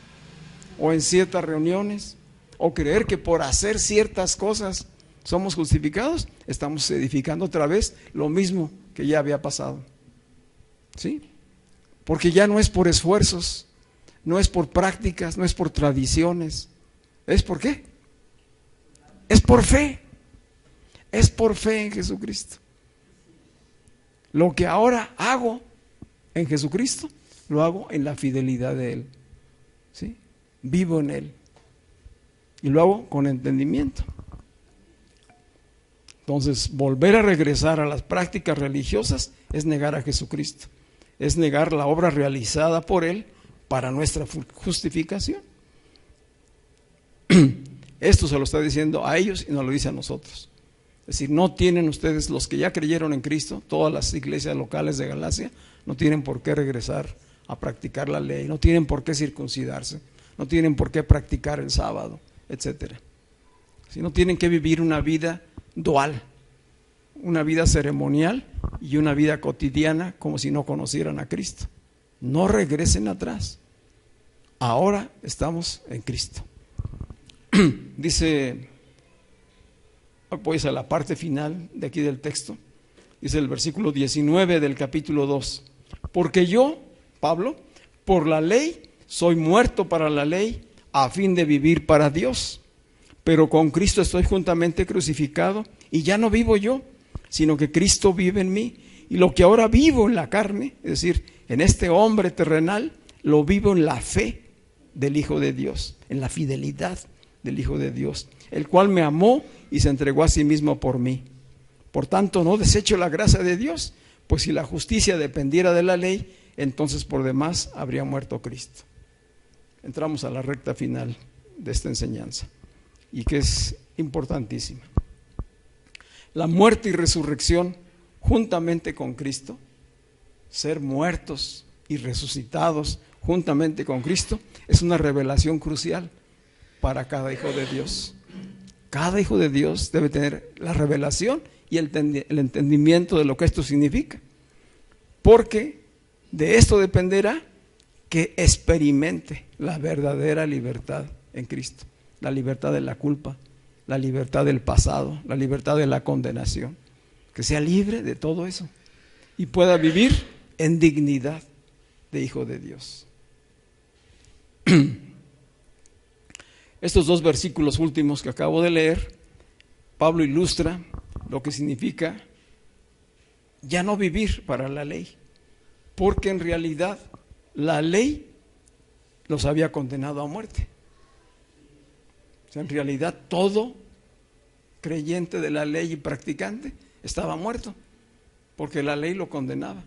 o en ciertas reuniones, o creer que por hacer ciertas cosas somos justificados, estamos edificando otra vez lo mismo que ya había pasado. ¿Sí? Porque ya no es por esfuerzos, no es por prácticas, no es por tradiciones. ¿Es por qué? Es por fe. Es por fe en Jesucristo. Lo que ahora hago en Jesucristo, lo hago en la fidelidad de Él. ¿Sí? Vivo en Él. Y lo hago con entendimiento. Entonces, volver a regresar a las prácticas religiosas es negar a Jesucristo. Es negar la obra realizada por Él para nuestra justificación. Esto se lo está diciendo a ellos y nos lo dice a nosotros. Es decir, no tienen ustedes, los que ya creyeron en Cristo, todas las iglesias locales de Galacia, no tienen por qué regresar a practicar la ley, no tienen por qué circuncidarse, no tienen por qué practicar el sábado, etcétera. No tienen que vivir una vida dual, una vida ceremonial y una vida cotidiana como si no conocieran a Cristo. No regresen atrás. Ahora estamos en Cristo. Dice, pues a la parte final de aquí del texto, dice el versículo 19 del capítulo 2. Porque yo, Pablo, por la ley, soy muerto para la ley, a fin de vivir para Dios. Pero con Cristo estoy juntamente crucificado, y ya no vivo yo, sino que Cristo vive en mí. Y lo que ahora vivo en la carne, es decir, en este hombre terrenal, lo vivo en la fe del Hijo de Dios, en la fidelidad del Hijo de Dios, el cual me amó y se entregó a sí mismo por mí. Por tanto, no desecho la gracia de Dios, pues si la justicia dependiera de la ley, entonces por demás habría muerto Cristo. Entramos a la recta final de esta enseñanza, y que es importantísima. La muerte y resurrección juntamente con Cristo, ser muertos y resucitados juntamente con Cristo, es una revelación crucial para cada hijo de Dios. Cada hijo de Dios debe tener la revelación y el entendimiento de lo que esto significa, porque de esto dependerá que experimente la verdadera libertad en Cristo, la libertad de la culpa, la libertad del pasado, la libertad de la condenación, que sea libre de todo eso y pueda vivir en dignidad de hijo de Dios. Estos dos versículos últimos que acabo de leer, Pablo ilustra lo que significa ya no vivir para la ley, porque en realidad la ley los había condenado a muerte. O sea, en realidad todo creyente de la ley y practicante estaba muerto, porque la ley lo condenaba.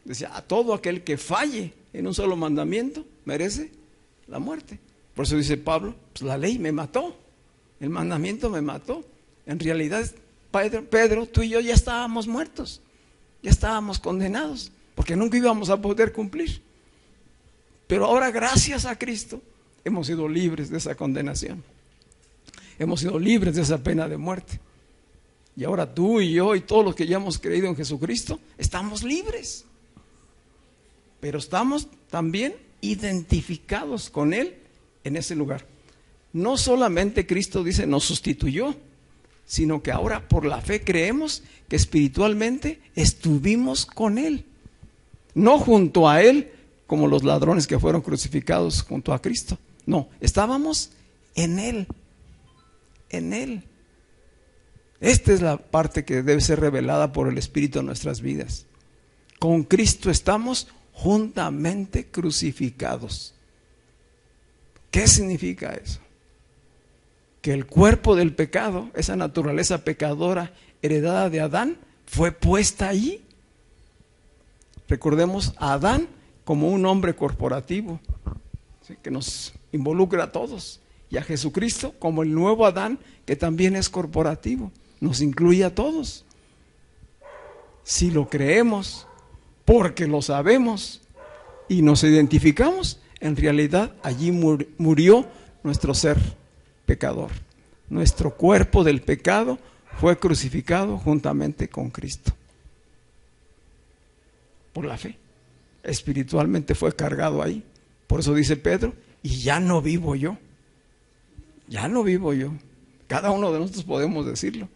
Decía, a todo aquel que falle en un solo mandamiento merece la muerte. Por eso dice Pablo, pues la ley me mató, el mandamiento me mató. En realidad, Pedro, tú y yo ya estábamos muertos, ya estábamos condenados, porque nunca íbamos a poder cumplir. Pero ahora, gracias a Cristo, hemos sido libres de esa condenación. Hemos sido libres de esa pena de muerte. Y ahora tú y yo y todos los que ya hemos creído en Jesucristo, estamos libres. Pero estamos también identificados con Él en ese lugar. No solamente Cristo dice nos sustituyó, sino que ahora por la fe creemos que espiritualmente estuvimos con Él. No junto a Él como los ladrones que fueron crucificados junto a Cristo. No, estábamos en Él. En Él. Esta es la parte que debe ser revelada por el Espíritu en nuestras vidas. Con Cristo estamos juntamente crucificados. ¿Qué significa eso? Que el cuerpo del pecado, esa naturaleza pecadora heredada de Adán, fue puesta allí. Recordemos a Adán como un hombre corporativo, ¿sí?, que nos involucra a todos, y a Jesucristo como el nuevo Adán, que también es corporativo, nos incluye a todos. Si lo creemos, porque lo sabemos y nos identificamos, en realidad allí murió nuestro ser pecador. Nuestro cuerpo del pecado fue crucificado juntamente con Cristo. Por la fe. Espiritualmente fue cargado ahí. Por eso dice Pedro, y ya no vivo yo. Ya no vivo yo. Cada uno de nosotros podemos decirlo.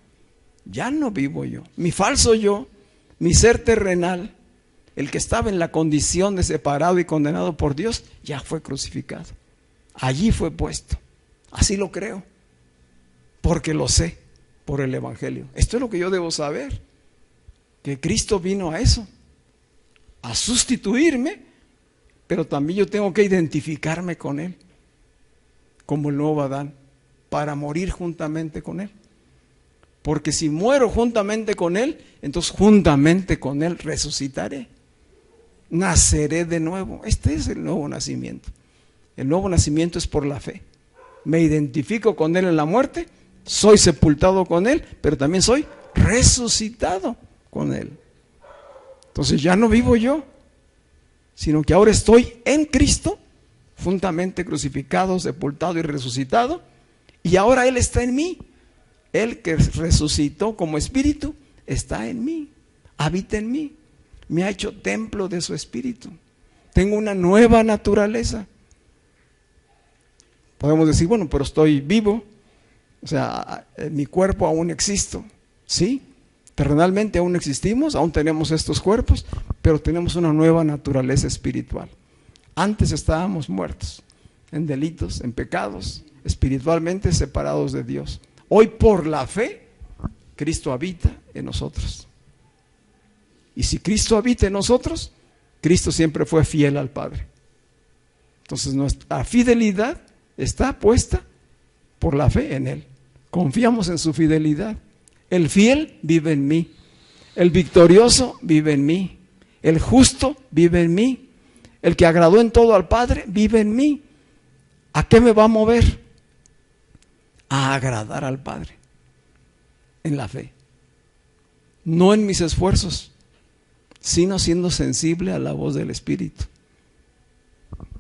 Ya no vivo yo. Mi falso yo, mi ser terrenal, el que estaba en la condición de separado y condenado por Dios, ya fue crucificado. Allí fue puesto. Así lo creo, porque lo sé por el Evangelio. Esto es lo que yo debo saber, que Cristo vino a eso, a sustituirme, pero también yo tengo que identificarme con Él, como el nuevo Adán, para morir juntamente con Él. Porque si muero juntamente con Él, entonces juntamente con Él resucitaré. Naceré de nuevo. Este es el nuevo nacimiento. El nuevo nacimiento es por la fe. Me identifico con Él en la muerte, soy sepultado con Él, pero también soy resucitado con Él. Entonces ya no vivo yo, sino que ahora estoy en Cristo, juntamente crucificado, sepultado y resucitado, y ahora Él está en mí. Él que resucitó como espíritu está en mí, habita en mí, me ha hecho templo de su espíritu. Tengo una nueva naturaleza. Podemos decir, bueno, pero estoy vivo, o sea, en mi cuerpo aún existo, ¿sí? Terrenalmente aún existimos, aún tenemos estos cuerpos, pero tenemos una nueva naturaleza espiritual. Antes estábamos muertos en delitos, en pecados, espiritualmente separados de Dios. Hoy por la fe, Cristo habita en nosotros. Y si Cristo habita en nosotros, Cristo siempre fue fiel al Padre. Entonces nuestra fidelidad está puesta por la fe en Él. Confiamos en su fidelidad. El fiel vive en mí. El victorioso vive en mí. El justo vive en mí. El que agradó en todo al Padre vive en mí. ¿A qué me va a mover? A agradar al Padre. En la fe. No en mis esfuerzos, sino siendo sensible a la voz del Espíritu.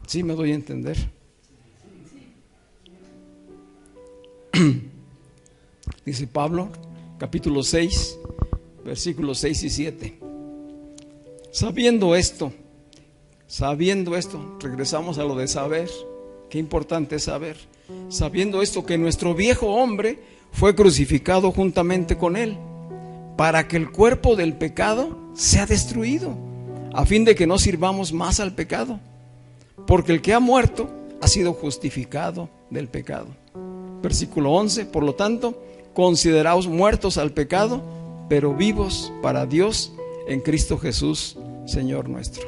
¿Sí me doy a entender? Dice Pablo, capítulo 6, versículos 6 y 7. Sabiendo esto, regresamos a lo de saber. Qué importante es saber. Sabiendo esto, que nuestro viejo hombre fue crucificado juntamente con él, para que el cuerpo del pecado sea destruido, a fin de que no sirvamos más al pecado. Porque el que ha muerto ha sido justificado del pecado. Versículo 11, por lo tanto, consideraos muertos al pecado, pero vivos para Dios en Cristo Jesús, Señor nuestro.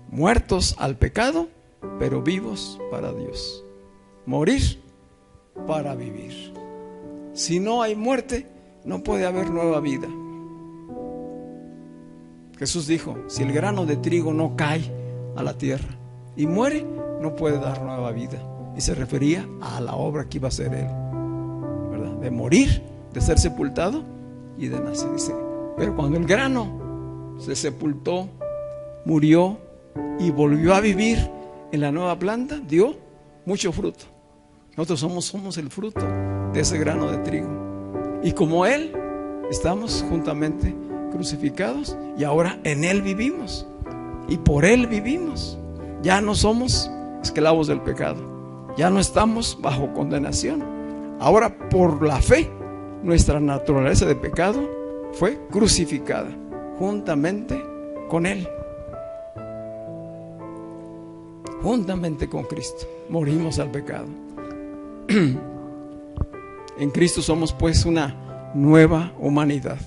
Muertos al pecado, pero vivos para Dios. Morir para vivir. Si no hay muerte, no puede haber nueva vida. Jesús dijo, si el grano de trigo no cae a la tierra y muere, no puede dar nueva vida. Y se refería a la obra que iba a hacer Él, ¿verdad? De morir, de ser sepultado y de nacer. Dice, pero cuando el grano se sepultó, murió y volvió a vivir en la nueva planta, dio mucho fruto. Nosotros somos el fruto de ese grano de trigo. Y como Él, estamos juntamente crucificados y ahora en Él vivimos. Y por Él vivimos. Ya no somos esclavos del pecado. Ya no estamos bajo condenación. Ahora por la fe, nuestra naturaleza de pecado fue crucificada juntamente con Él. Juntamente con Cristo morimos al pecado. En Cristo somos pues una nueva humanidad.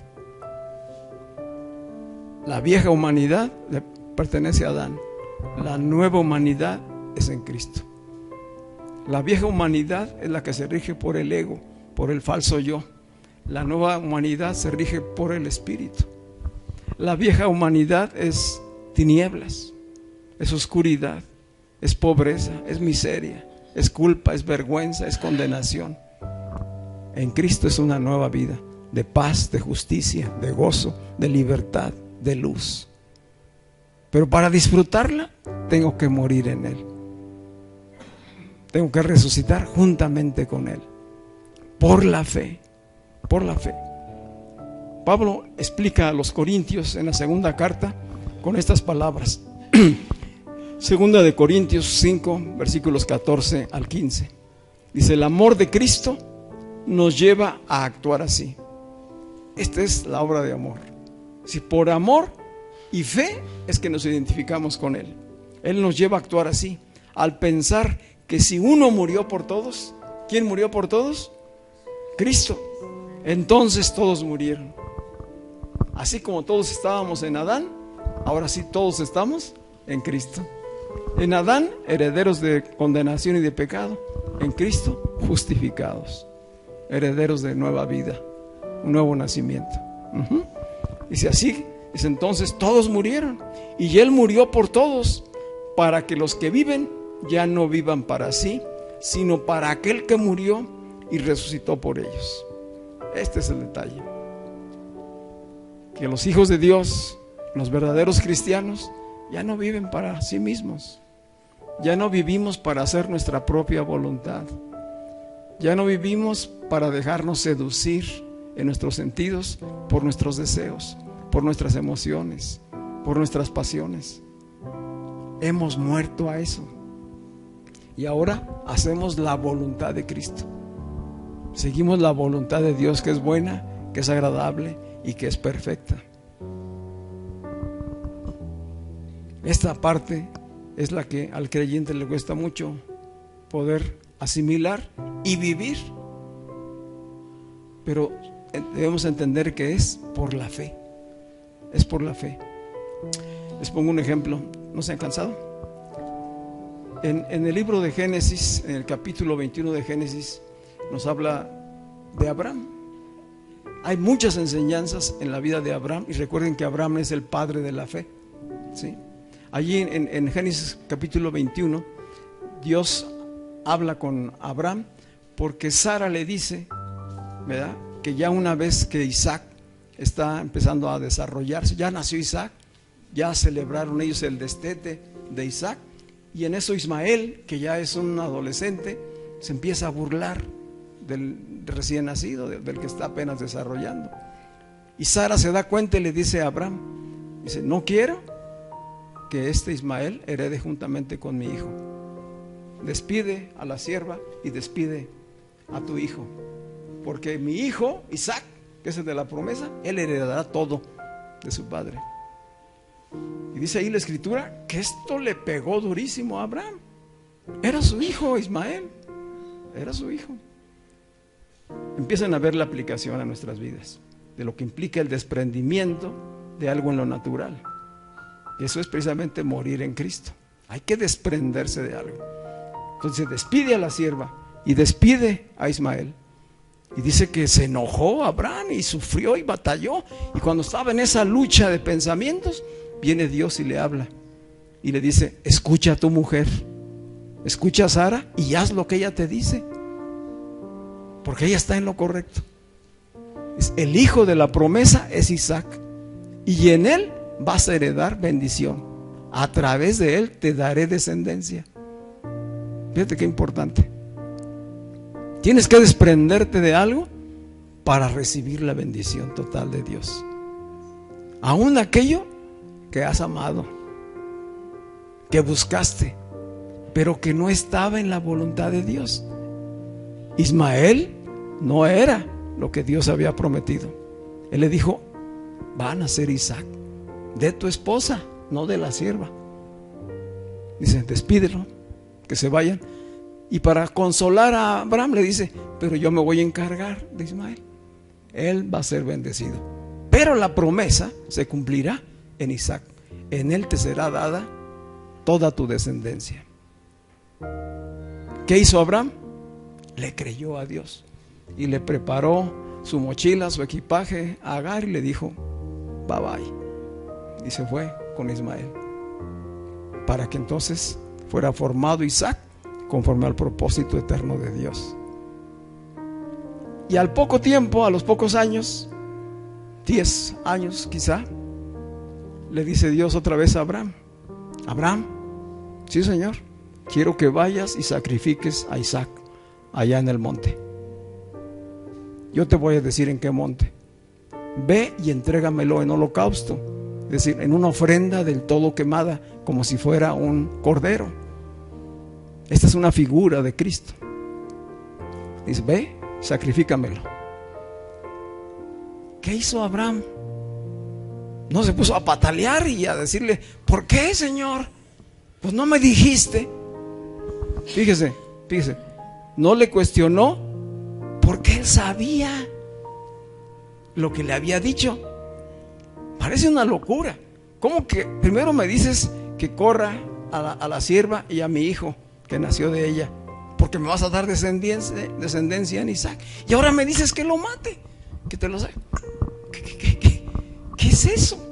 La vieja humanidad le pertenece a Adán. La nueva humanidad es en Cristo. La vieja humanidad es la que se rige por el ego, por el falso yo. La nueva humanidad se rige por el Espíritu. La vieja humanidad es tinieblas, es oscuridad, es pobreza, es miseria, es culpa, es vergüenza, es condenación. En Cristo es una nueva vida de paz, de justicia, de gozo, de libertad, de luz. Pero para disfrutarla tengo que morir en Él. Tengo que resucitar juntamente con Él. Por la fe. Por la fe. Pablo explica a los Corintios en la segunda carta con estas palabras. Segunda de Corintios 5, versículos 14 al 15. Dice, el amor de Cristo nos lleva a actuar así. Esta es la obra de amor. Si por amor y fe es que nos identificamos con Él. Él nos lleva a actuar así, al pensar que si uno murió por todos, ¿quién murió por todos? Cristo. Entonces todos murieron. Así como todos estábamos en Adán, ahora sí todos estamos en Cristo. En Adán, herederos de condenación y de pecado. En Cristo, justificados, herederos de nueva vida, un nuevo nacimiento. Dice así, dice entonces todos murieron y Él murió por todos, para que los que viven ya no vivan para sí, sino para aquel que murió y resucitó por ellos. Este es el detalle. Que los hijos de Dios, los verdaderos cristianos, ya no viven para sí mismos. Ya no vivimos para hacer nuestra propia voluntad. Ya no vivimos para dejarnos seducir en nuestros sentidos por nuestros deseos, por nuestras emociones, por nuestras pasiones. Hemos muerto a eso. Y ahora hacemos la voluntad de Cristo. Seguimos la voluntad de Dios, que es buena, que es agradable y que es perfecta. Esta parte es la que al creyente le cuesta mucho poder asimilar y vivir, pero debemos entender que es por la fe. Es por la fe. Les pongo un ejemplo. ¿No se han cansado? En el libro de Génesis, en el capítulo 21 de Génesis, nos habla de Abraham. Hay muchas enseñanzas en la vida de Abraham, y recuerden que Abraham es el padre de la fe, ¿sí? Allí en Génesis capítulo 21, Dios habla con Abraham porque Sara le dice, ¿verdad?, que ya una vez que Isaac está empezando a desarrollarse, ya nació Isaac, ya celebraron ellos el destete de Isaac, y en eso Ismael, que ya es un adolescente, se empieza a burlar del recién nacido, del que está apenas desarrollando. Y Sara se da cuenta y le dice a Abraham, dice, no quiero que este Ismael herede juntamente con mi hijo. Despide a la sierva y despide a tu hijo, porque mi hijo Isaac, que es el de la promesa, él heredará todo de su padre. Y dice ahí la escritura que esto le pegó durísimo a Abraham. Era su hijo Ismael, era su hijo. Empiezan a ver la aplicación a nuestras vidas de lo que implica el desprendimiento de algo en lo natural. Eso es precisamente morir en Cristo. Hay que desprenderse de algo. Entonces despide a la sierva y despide a Ismael. Y dice que se enojó Abraham y sufrió y batalló. Y cuando estaba en esa lucha de pensamientos, viene Dios y le habla. Y le dice, escucha a tu mujer, escucha a Sara y haz lo que ella te dice, porque ella está en lo correcto. El hijo de la promesa es Isaac, y en él vas a heredar bendición. A través de él te daré descendencia. Fíjate qué importante. Tienes que desprenderte de algo para recibir la bendición total de Dios. Aún aquello que has amado, que buscaste, pero que no estaba en la voluntad de Dios. Ismael no era lo que Dios había prometido. Él le dijo, va a nacer Isaac de tu esposa, no de la sierva. Dice, despídelo, que se vayan. Y para consolar a Abraham le dice, pero yo me voy a encargar de Ismael, él va a ser bendecido, pero la promesa se cumplirá en Isaac. En él te será dada toda tu descendencia. ¿Qué hizo Abraham? Le creyó a Dios y le preparó su mochila, su equipaje a Agar y le dijo, bye bye. Y se fue con Ismael, para que entonces fuera formado Isaac conforme al propósito eterno de Dios. Y al poco tiempo, a los pocos años, 10 años quizá, le dice Dios otra vez a Abraham, Abraham, sí Señor, quiero que vayas y sacrifiques a Isaac allá en el monte. Yo te voy a decir en qué monte. Ve y entrégamelo en holocausto, es decir, en una ofrenda del todo quemada, como si fuera un cordero. Esta es una figura de Cristo. Dice, ve, sacrifícamelo. ¿Qué hizo Abraham? No se puso a patalear y a decirle, ¿por qué, Señor? Pues no me dijiste. Fíjese, no le cuestionó porque él sabía lo que le había dicho. Parece una locura. ¿Cómo que primero me dices que corra a la sierva y a mi hijo que nació de ella, porque me vas a dar descendencia en Isaac, y ahora me dices que lo mate, que te lo saque? ¿Qué es eso?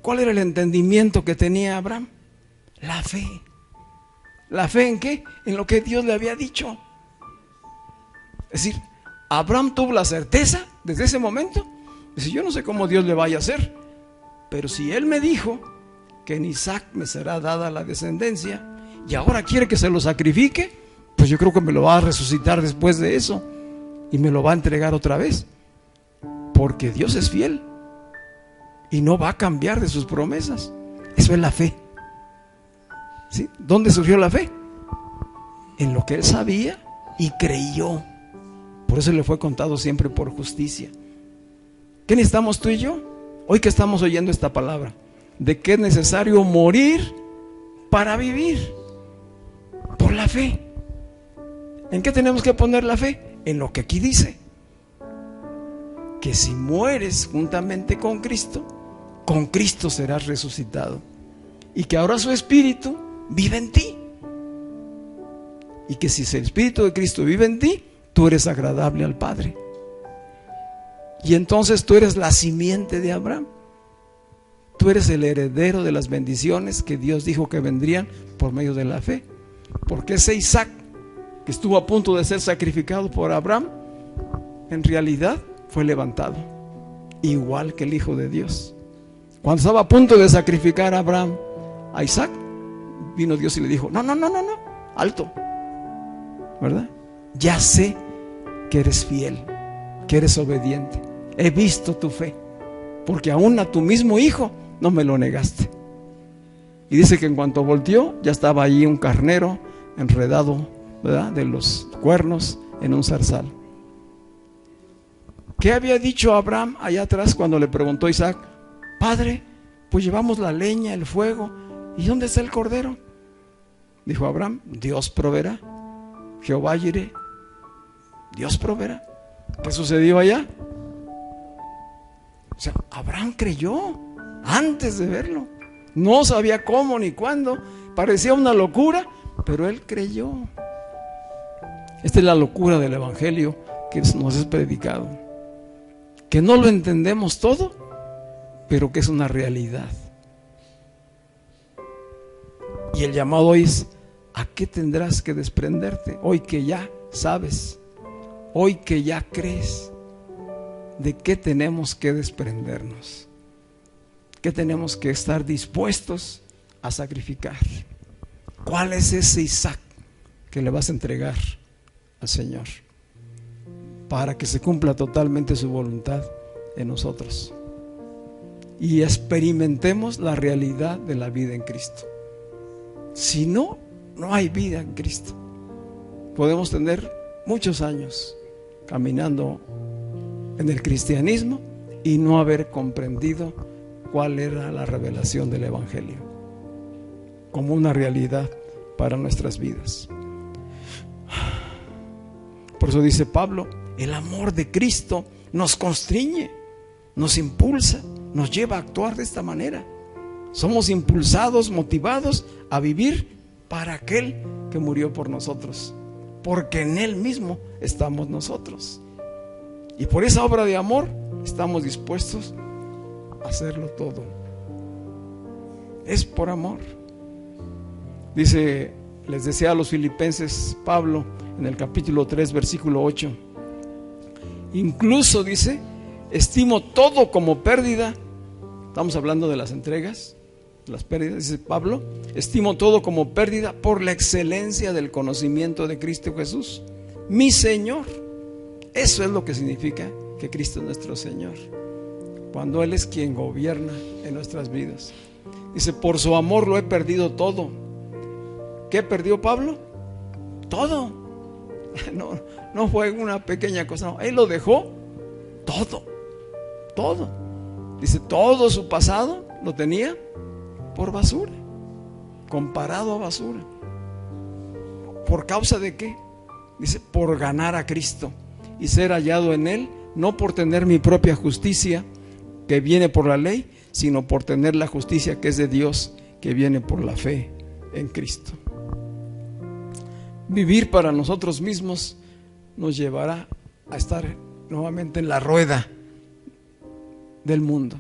¿Cuál era el entendimiento que tenía Abraham? La fe. ¿La fe en qué? En lo que Dios le había dicho. Es decir, Abraham tuvo la certeza desde ese momento. Dice, yo no sé cómo Dios le vaya a hacer, pero si Él me dijo que en Isaac me será dada la descendencia, y ahora quiere que se lo sacrifique, pues yo creo que me lo va a resucitar después de eso y me lo va a entregar otra vez, porque Dios es fiel y no va a cambiar de sus promesas. Eso es la fe. ¿Sí? ¿Dónde surgió la fe? En lo que él sabía y creyó. Por eso le fue contado siempre por justicia. ¿Qué necesitamos tú y yo? Hoy que estamos oyendo esta palabra, de que es necesario morir para vivir por la fe. ¿En qué tenemos que poner la fe? En lo que aquí dice, que si mueres juntamente con Cristo serás resucitado, y que ahora su Espíritu vive en ti, y que si el Espíritu de Cristo vive en ti, tú eres agradable al Padre, y entonces tú eres la simiente de Abraham. Tú eres el heredero de las bendiciones que Dios dijo que vendrían por medio de la fe. Porque ese Isaac, que estuvo a punto de ser sacrificado por Abraham, en realidad fue levantado, igual que el Hijo de Dios. Cuando estaba a punto de sacrificar a Abraham a Isaac, vino Dios y le dijo: no, alto, ¿verdad? Ya sé que eres fiel, que eres obediente. He visto tu fe, porque aún a tu mismo hijo no me lo negaste. Y dice que en cuanto volteó, ya estaba allí un carnero enredado, ¿verdad?, de los cuernos en un zarzal. ¿Qué había dicho Abraham allá atrás cuando le preguntó a Isaac: Padre, pues llevamos la leña, el fuego, ¿y dónde está el cordero? Dijo Abraham: Dios proveerá. Jehová Jireh, Dios proveerá. ¿Qué sucedió allá? O sea, Abraham creyó antes de verlo. No sabía cómo ni cuándo, parecía una locura, pero él creyó. Esta es la locura del Evangelio que nos es predicado, que no lo entendemos todo, pero que es una realidad. Y el llamado hoy es: ¿a qué tendrás que desprenderte? Hoy que ya sabes, hoy que ya crees, ¿de qué tenemos que desprendernos? ¿Qué tenemos que estar dispuestos a sacrificar? ¿Cuál es ese Isaac que le vas a entregar al Señor para que se cumpla totalmente su voluntad en nosotros y experimentemos la realidad de la vida en Cristo? Si no, no hay vida en Cristo. Podemos tener muchos años caminando en el cristianismo y no haber comprendido cuál era la revelación del Evangelio como una realidad para nuestras vidas. Por eso dice Pablo: el amor de Cristo nos constriñe, nos impulsa, nos lleva a actuar de esta manera. Somos impulsados, motivados a vivir para aquel que murió por nosotros, porque en Él mismo estamos nosotros. Y por esa obra de amor estamos dispuestos a hacerlo todo. Es por amor. Dice, les decía a los filipenses Pablo en el capítulo 3, versículo 8. Incluso dice: estimo todo como pérdida. Estamos hablando de las entregas, las pérdidas. Dice Pablo: estimo todo como pérdida por la excelencia del conocimiento de Cristo Jesús, mi Señor. Eso es lo que significa que Cristo es nuestro Señor, cuando Él es quien gobierna en nuestras vidas. Dice: por su amor lo he perdido todo. ¿Qué perdió Pablo? Todo. No fue una pequeña cosa, no. Él lo dejó todo. Dice: todo su pasado lo tenía por basura, comparado a basura. ¿Por causa de qué? Dice: por ganar a Cristo y ser hallado en Él, no por tener mi propia justicia que viene por la ley, sino por tener la justicia que es de Dios, que viene por la fe en Cristo. Vivir para nosotros mismos nos llevará a estar nuevamente en la rueda del mundo,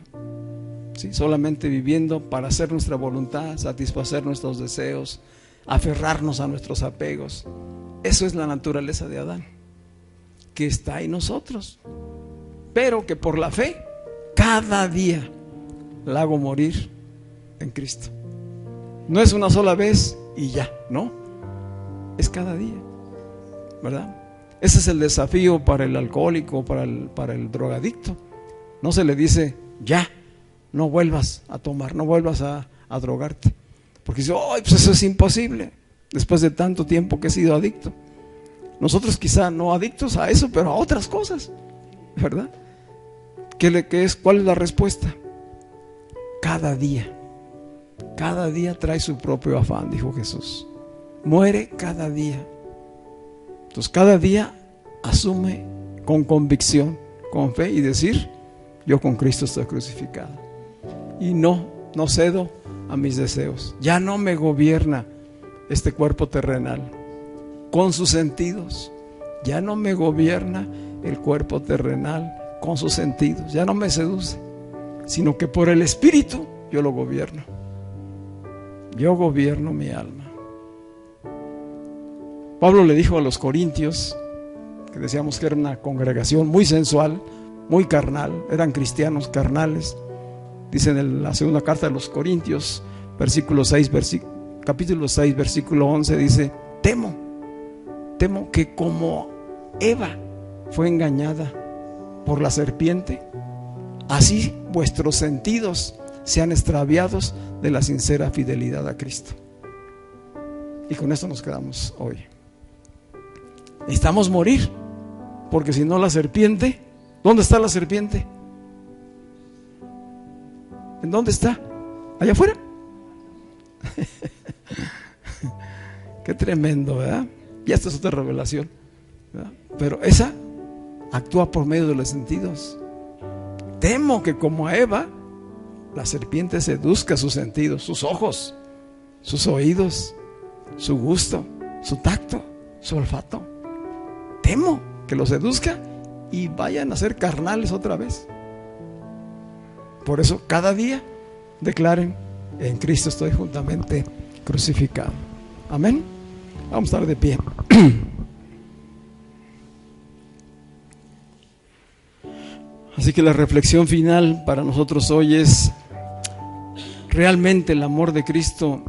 ¿sí? Solamente viviendo para hacer nuestra voluntad, satisfacer nuestros deseos, aferrarnos a nuestros apegos. Eso es la naturaleza de Adán, que está en nosotros, pero que por la fe cada día la hago morir en Cristo. No es una sola vez y ya, no, es cada día, ¿verdad? Ese es el desafío para el alcohólico, para el drogadicto. No se le dice: ya, no vuelvas a tomar, no vuelvas a drogarte, porque dice: oh, pues eso es imposible, después de tanto tiempo que he sido adicto. Nosotros quizá no adictos a eso, pero a otras cosas, ¿verdad? ¿Cuál es la respuesta? Cada día trae su propio afán, dijo Jesús. Muere cada día. Entonces cada día asume con convicción, con fe y decir: yo con Cristo estoy crucificado. Y no cedo a mis deseos. Ya no me gobierna este cuerpo terrenal con sus sentidos. Ya no me gobierna el cuerpo terrenal con sus sentidos. Ya no me seduce, sino que por el Espíritu yo lo gobierno. Yo gobierno mi alma. Pablo le dijo a los corintios, que decíamos que era una congregación muy sensual, muy carnal, eran cristianos carnales. Dice en la segunda carta de los Corintios, capítulo 6, versículo 11, dice: temo que como Eva fue engañada por la serpiente, así vuestros sentidos sean extraviados de la sincera fidelidad a Cristo. Y con esto nos quedamos hoy. Necesitamos morir, porque si no la serpiente, ¿dónde está la serpiente? ¿En dónde está? ¿Allá afuera? Qué tremendo, ¿verdad? Y esta es otra revelación, ¿verdad? Pero esa actúa por medio de los sentidos. Temo que como a Eva, la serpiente seduzca sus sentidos, sus ojos, sus oídos, su gusto, su tacto, su olfato. Temo que los seduzca y vayan a ser carnales otra vez. Por eso cada día declaren: en Cristo estoy juntamente crucificado. Amén. Vamos a estar de pie. Así que la reflexión final para nosotros hoy es: ¿realmente el amor de Cristo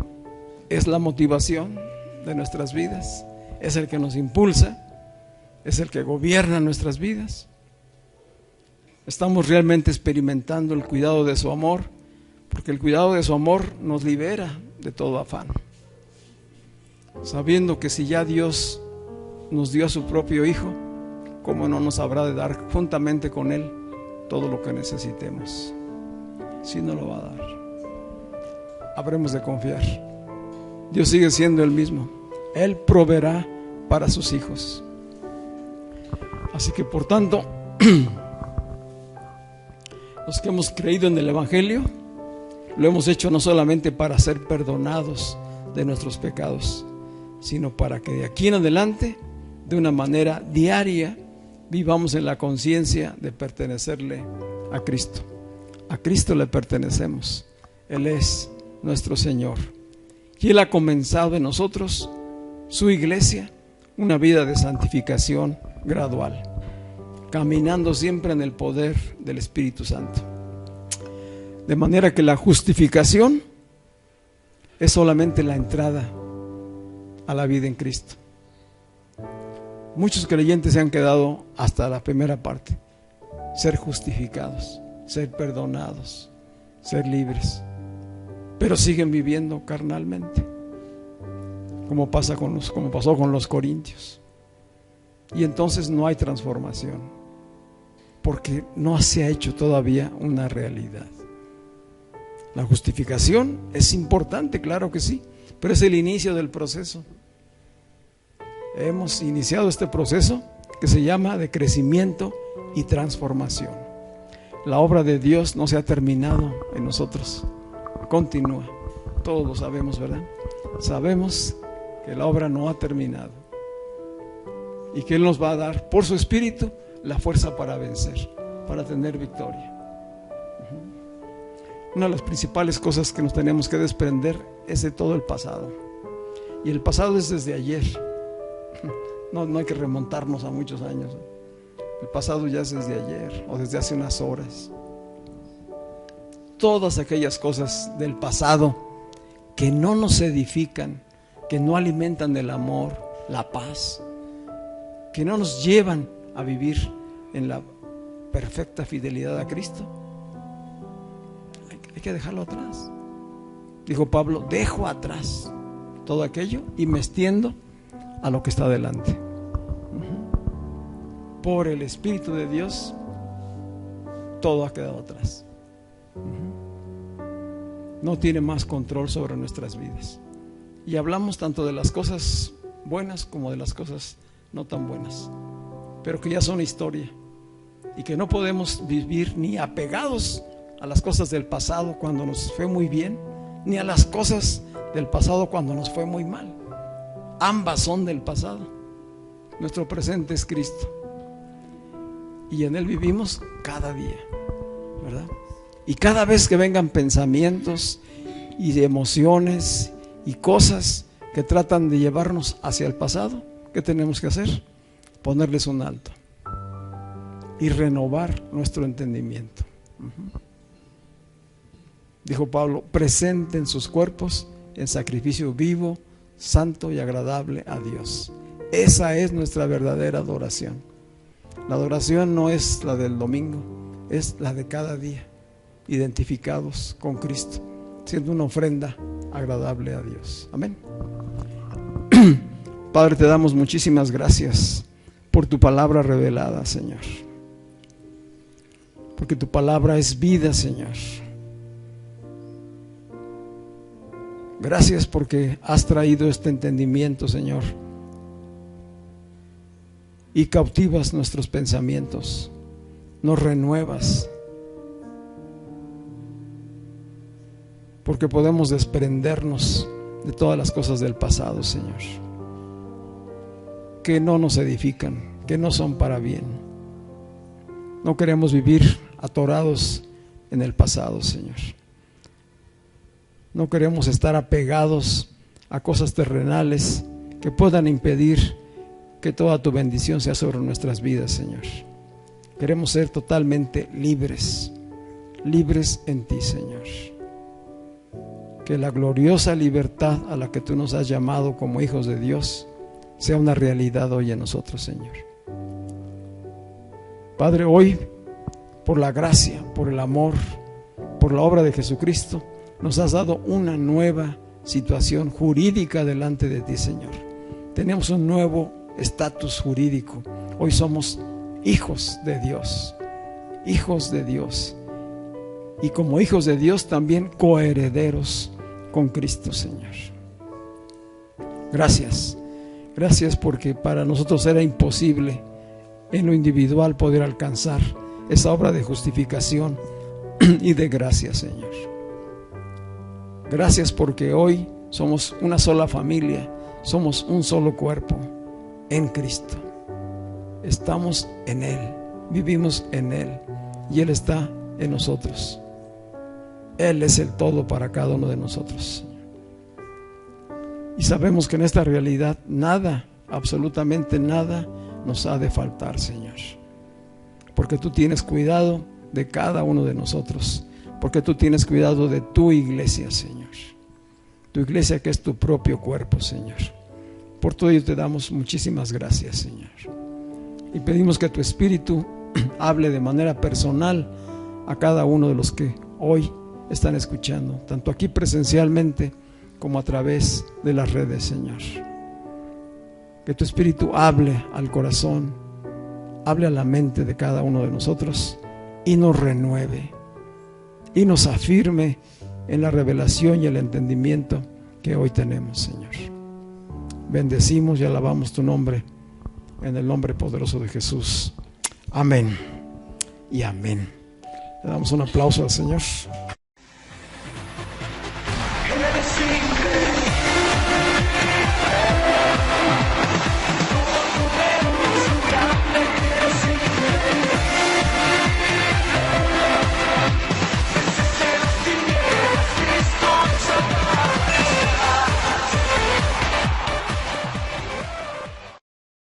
es la motivación de nuestras vidas? ¿Es el que nos impulsa? ¿Es el que gobierna nuestras vidas? ¿Estamos realmente experimentando el cuidado de su amor? Porque el cuidado de su amor nos libera de todo afán, sabiendo que si ya Dios nos dio a su propio Hijo, ¿cómo no nos habrá de dar juntamente con Él todo lo que necesitemos? Sí nos lo va a dar. Habremos de confiar. Dios sigue siendo el mismo. Él proveerá para sus hijos. Así que por tanto, los que hemos creído en el Evangelio, lo hemos hecho no solamente para ser perdonados de nuestros pecados, sino para que de aquí en adelante, de una manera diaria, vivamos en la conciencia de pertenecerle a Cristo. A Cristo le pertenecemos. Él es nuestro Señor. Y Él ha comenzado en nosotros, su iglesia, una vida de santificación gradual, caminando siempre en el poder del Espíritu Santo. De manera que la justificación es solamente la entrada a la vida en Cristo. Muchos creyentes se han quedado hasta la primera parte: ser justificados, ser perdonados, ser libres, pero siguen viviendo carnalmente, como pasó con los corintios. Y entonces no hay transformación, porque no se ha hecho todavía una realidad. La justificación es importante, claro que sí, pero es el inicio del proceso. Hemos iniciado este proceso que se llama de crecimiento y transformación. La obra de Dios no se ha terminado en nosotros, continúa. Todos lo sabemos, ¿verdad? Sabemos que la obra no ha terminado y que Él nos va a dar por su Espíritu la fuerza para vencer, para tener victoria. Una de las principales cosas que nos tenemos que desprender es de todo el pasado. Y el pasado es desde ayer. No hay que remontarnos a muchos años. El pasado ya es desde ayer o desde hace unas horas. Todas aquellas cosas del pasado que no nos edifican, que no alimentan el amor, la paz, que no nos llevan a vivir en la perfecta fidelidad a Cristo, hay que dejarlo atrás. Dijo Pablo: dejo atrás todo aquello y me extiendo a lo que está delante. Por el Espíritu de Dios todo ha quedado atrás. No tiene más control sobre nuestras vidas. Y hablamos tanto de las cosas buenas como de las cosas no tan buenas, pero que ya son historia, y que no podemos vivir ni apegados a las cosas del pasado cuando nos fue muy bien, ni a las cosas del pasado cuando nos fue muy mal. Ambas son del pasado. Nuestro presente es Cristo, y en Él vivimos cada día, ¿verdad? Y cada vez que vengan pensamientos y emociones y cosas que tratan de llevarnos hacia el pasado, ¿qué tenemos que hacer? Ponerles un alto y renovar nuestro entendimiento. Dijo Pablo: presenten sus cuerpos en sacrificio vivo, santo y agradable a Dios. Esa es nuestra verdadera adoración. La adoración no es la del domingo, es la de cada día, identificados con Cristo, siendo una ofrenda agradable a Dios. Amén. Padre, te damos muchísimas gracias por tu palabra revelada, Señor, porque tu palabra es vida, Señor. Gracias porque has traído este entendimiento, Señor, y cautivas nuestros pensamientos, nos renuevas, porque podemos desprendernos de todas las cosas del pasado, Señor, que no nos edifican, que no son para bien. No queremos vivir atorados en el pasado, Señor. No queremos estar apegados a cosas terrenales que puedan impedir que toda tu bendición sea sobre nuestras vidas, Señor. Queremos ser totalmente libres, libres en ti, Señor. Que la gloriosa libertad a la que tú nos has llamado como hijos de Dios sea una realidad hoy en nosotros, Señor. Padre, hoy, por la gracia, por el amor, por la obra de Jesucristo, nos has dado una nueva situación jurídica delante de ti, Señor. Tenemos un nuevo estatus jurídico. Hoy somos hijos de Dios, hijos de Dios. Y como hijos de Dios también coherederos con Cristo, Señor. Gracias. Gracias porque para nosotros era imposible en lo individual poder alcanzar esa obra de justificación y de gracia, Señor. Gracias porque hoy somos una sola familia, somos un solo cuerpo en Cristo. Estamos en Él, vivimos en Él y Él está en nosotros. Él es el todo para cada uno de nosotros. Y sabemos que en esta realidad nada, absolutamente nada, nos ha de faltar, Señor. Porque tú tienes cuidado de cada uno de nosotros. Porque tú tienes cuidado de tu iglesia, Señor. Tu iglesia que es tu propio cuerpo, Señor. Por todo ello te damos muchísimas gracias, Señor. Y pedimos que tu Espíritu hable de manera personal a cada uno de los que hoy están escuchando, tanto aquí presencialmente como a través de las redes, Señor. Que tu Espíritu hable al corazón, hable a la mente de cada uno de nosotros y nos renueve y nos afirme en la revelación y el entendimiento que hoy tenemos, Señor. Bendecimos y alabamos tu nombre en el nombre poderoso de Jesús. Amén y amén. Le damos un aplauso al Señor.